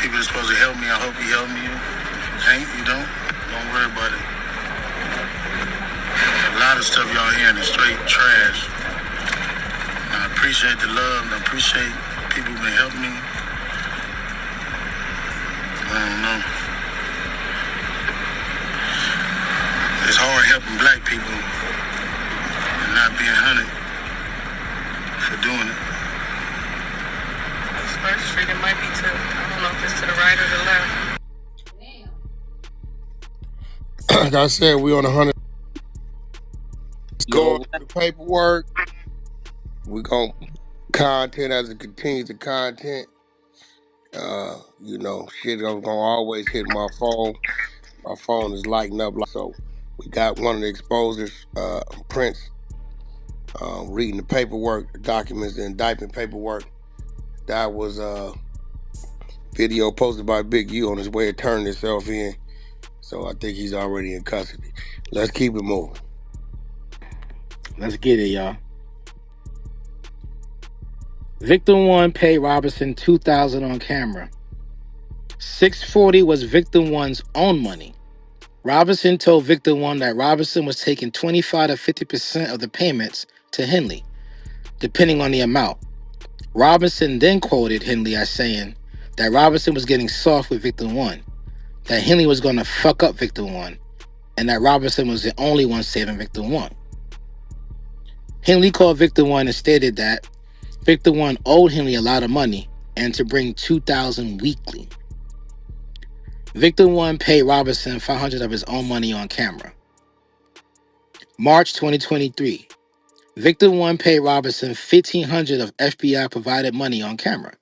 People are supposed to help me. I hope you help me. You can't, you don't worry about it. A lot of stuff y'all hearing is straight trash. I appreciate the love and I appreciate people who've been helping me. I don't know. It's hard helping black people and not being hunted for doing it. First Street, it might be to, I don't know if it's to the right or the left. Like I said, we on 100. Going through the paperwork. We going content as it continues to content. Shit, I'm gonna always hit my phone. My phone is lighting up like so. We got one of the exposers, Prince, reading the paperwork, the documents, the indictment paperwork. That was a video posted by Big U on his way of turning himself in. So I think he's already in custody. Let's keep it moving. Let's get it, y'all. Victim 1 paid Robinson $2,000 on camera. $640 was Victim 1's own money. Robinson told Victim 1 that Robinson was taking 25 to 50% of the payments to Henley, depending on the amount. Robinson then quoted Henley as saying that Robinson was getting soft with Victim 1, that Henley was going to fuck up Victim 1, and that Robinson was the only one saving Victim 1. Henley called Victim 1 and stated that Victim 1 owed Henley a lot of money and to bring $2,000 weekly. Victim 1 paid Robinson $500 of his own money on camera. March 2023. Victim 1 paid Robinson $1,500 of FBI provided money on camera.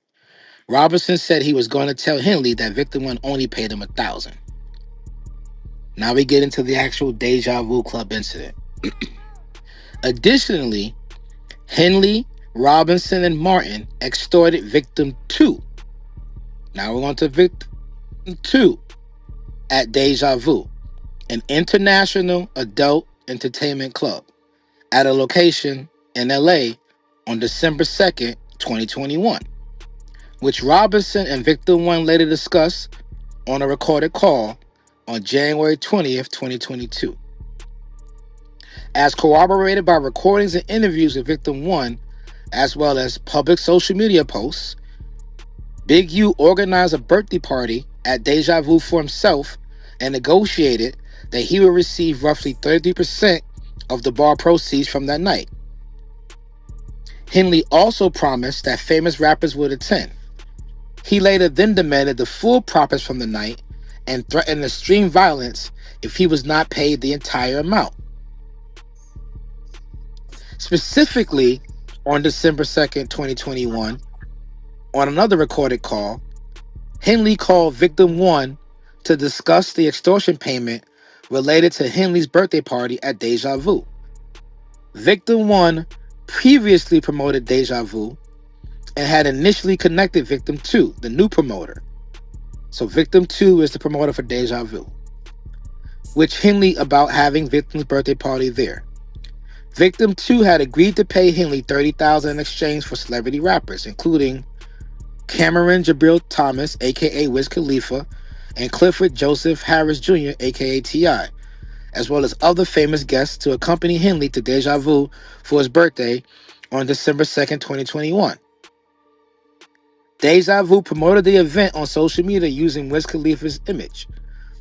Robinson said he was going to tell Henley that Victim 1 only paid him $1,000. Now we get into the actual Deja Vu Club incident. Additionally, Henley, Robinson, and Martin extorted Victim 2. Now we're on to Victim 2 at Deja Vu, an international adult entertainment club at a location in LA on December 2nd, 2021, which Robinson and Victim 1 later discussed on a recorded call on January 20th, 2022. As corroborated by recordings and interviews with Victim 1, as well as public social media posts, Big U organized a birthday party at Deja Vu for himself and negotiated that he would receive roughly 30% of the bar proceeds from that night. Henley also promised that famous rappers would attend. He later then demanded the full profits from the night and threatened extreme violence if he was not paid the entire amount. Specifically, on December 2nd, 2021, on another recorded call, Henley called Victim 1 to discuss the extortion payment related to Henley's birthday party at Deja Vu. Victim 1 previously promoted Deja Vu and had initially connected Victim 2, the new promoter. So Victim 2 is the promoter for Deja Vu, which Henley about having Victim's birthday party there. Victim 2 had agreed to pay Henley $30,000 in exchange for celebrity rappers, including Cameron Jabril Thomas, a.k.a. Wiz Khalifa, and Clifford Joseph Harris Jr., a.k.a. T.I., as well as other famous guests to accompany Henley to Deja Vu for his birthday on December 2nd, 2021. Deja Vu promoted the event on social media using Wiz Khalifa's image,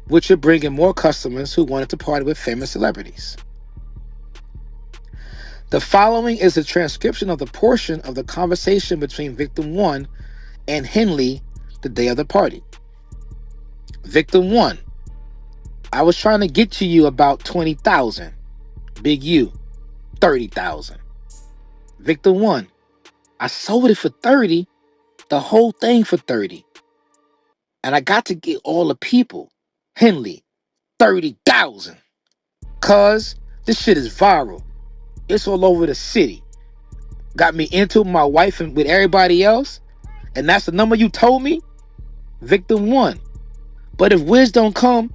which would bring in more customers who wanted to party with famous celebrities. The following is a transcription of the portion of the conversation between Victim 1 and Henley the day of the party. Victim 1: I was trying to get to you about 20,000. Big U: 30,000. Victim 1: I sold it for 30, the whole thing for 30. And I got to get all the people. Henley: 30,000. Cuz this shit is viral. It's all over the city. Got me into my wife and with everybody else. And that's the number you told me? Victim 1: but if Wiz don't come,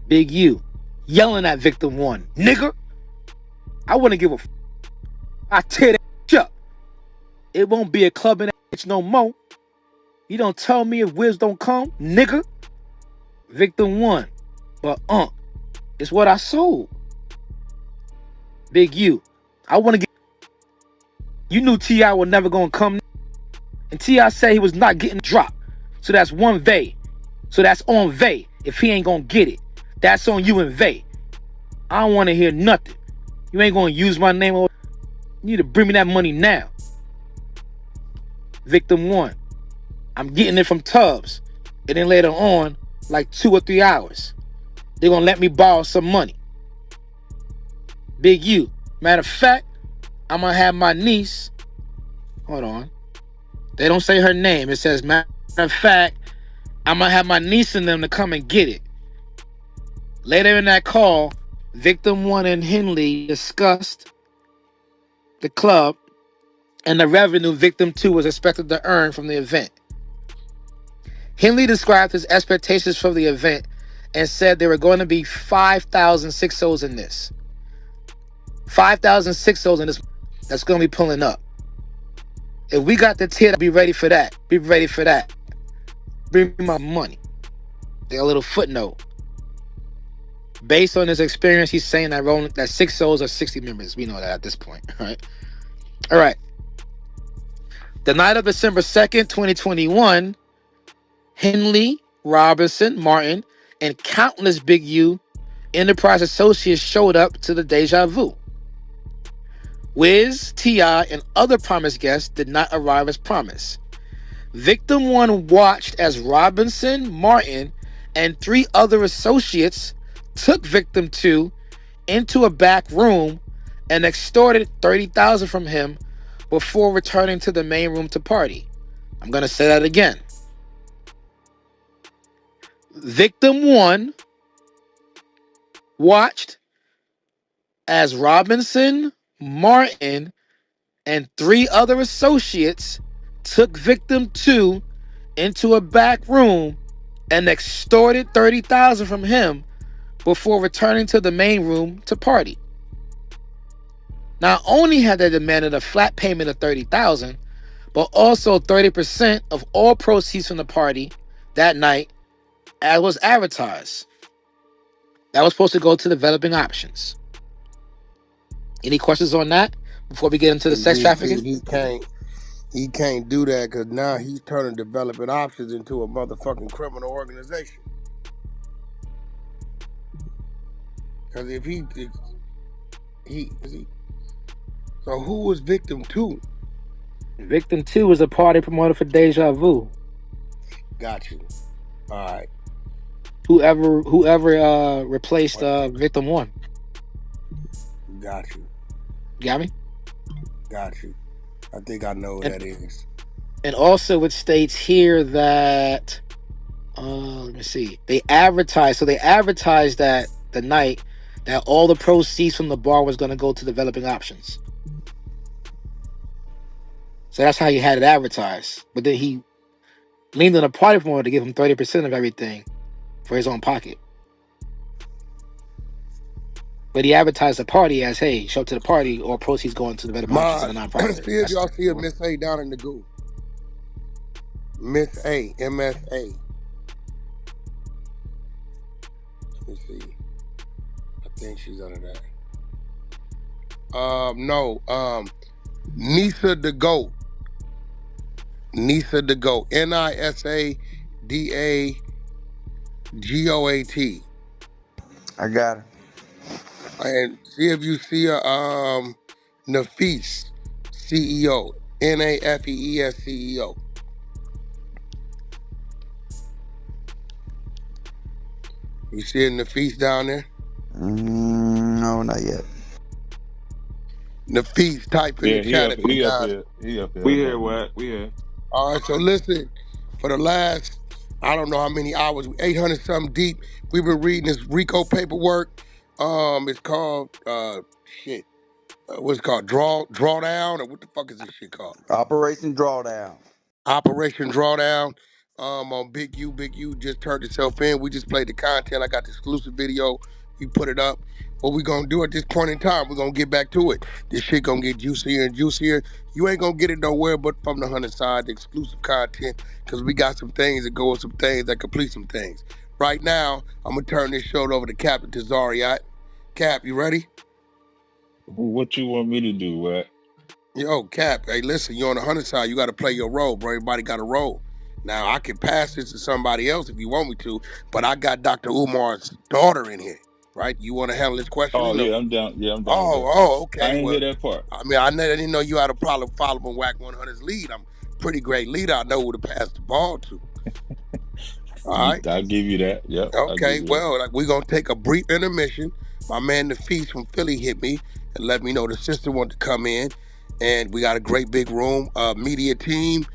Big U yelling at Victim 1, nigga, I wouldn't give a f. I tear that shit up. It won't be a club in that bitch no more. You don't tell me if Wiz don't come, nigga. Victim 1: but it's what I sold. Big U: I want to get. You knew T.I. was never gonna come, and T.I. said he was not getting dropped. So that's one Vay. So that's on Vay. If he ain't gonna get it, that's on you and Vay. I don't want to hear nothing. You ain't gonna use my name. You need to bring me that money now. Victim 1: I'm getting it from Tubbs. And then later on, like 2 or 3 hours, they're gonna let me borrow some money. Big U: matter of fact, I'm gonna have my niece. Hold on. They don't say her name. It says, matter of fact, I'm gonna have my niece and them to come and get it. Later in that call, Victim 1 and Henley discussed the club and the revenue Victim 2 was expected to earn from the event. Henley described his expectations for the event and said there were going to be 5,000 6-0s in this. 5,000 6-0s in this that's going to be pulling up. If we got the tier, be ready for that. Be ready for that. Bring me my money. They got a little footnote. Based on his experience, he's saying that rolling that 6-0s are 60 members. We know that at this point, right? All right. The night of December 2nd, 2021, Henley, Robinson, Martin, and countless Big U Enterprise associates showed up to the Deja Vu. Wiz, T.I., and other promised guests did not arrive as promised. Victim 1 watched as Robinson, Martin, and 3 other associates took Victim 2 into a back room and extorted $30,000 from him before returning to the main room to party. I'm going to say that again. Victim 1 watched as Robinson, Martin, and 3 other associates took Victim 2 into a back room and extorted $30,000 from him before returning to the main room to party. Not only had they demanded a flat payment of $30,000, but also 30% of all proceeds from the party that night, as was advertised. That was supposed to go to developing options. Any questions on that before we get into the sex trafficking? He can't do that because now he's turning developing options into a motherfucking criminal organization. Because if he so who was Victim 2? Victim 2 was a party promoter for Deja Vu. Got you. All right. Whoever replaced Victim 1. Got you. Got me? Got you. I think I know who that is. And also it states here that let me see. They advertised that the night that all the proceeds from the bar was going to go to developing options. So that's how he had it advertised. But then he leaned on a party promoter to give him 30% of everything for his own pocket. But he advertised the party as, hey, show up to the party or proceeds going to developing options in a nonprofit. See if y'all see a Miss A down in the goo. Miss A, MSA. Let me see. I think she's under that. Nisa the Goat. Nisa the Goat. NISADAGOAT. I got her. And see if you see a Nafees CEO. NAFEES CEO. You see a Nafees down there? No, not yet. Nafees, type in the Yeah, chat if you he up guys. here. He up here. I We got here, him. Wack. We here. All right, so listen, for the last, I don't know how many hours, 800 something deep, we've been reading this RICO paperwork. It's called, what's it called? Drawdown, or what the fuck is this shit called? Operation Drawdown. Operation Drawdown. On Big U just turned itself in. We just played the content. I got the exclusive video. We put it up. What we gonna do at this point in time, we're gonna get back to it. This shit gonna get juicier and juicier. You ain't gonna get it nowhere but from the 100 side, the exclusive content, because we got some things that go with some things that complete some things. Right now, I'm gonna turn this show over to Captain Tazariot. Cap, you ready? What you want me to do, Wack? Yo, Cap, hey, listen, you're on the 100 side. You got to play your role, bro. Everybody got a role. Now, I can pass this to somebody else if you want me to, but I got Dr. Umar's daughter in here, right? You want to handle this Oh questioning? yeah, I'm down. Yeah, I'm down with that. Okay. I ain't Well, hear that part. I mean, I didn't know you had a problem following Wack100's lead. I'm a pretty great leader. I know who to pass the ball to. All right. I'll give you that. Yep, I'll give Okay, you that. well, we're going to take a brief intermission. My man, the Feast from Philly, hit me and let me know the sister wanted to come in. And we got a great big room, media team.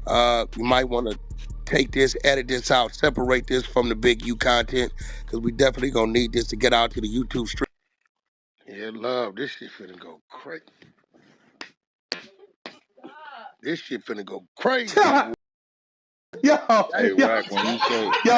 You might want to take this, edit this out, separate this from the Big U content, because we definitely going to need this to get out to the YouTube stream. Yeah, love. This shit finna go crazy. This shit finna go crazy. yo, Hey, yo, Wack, when you say yo.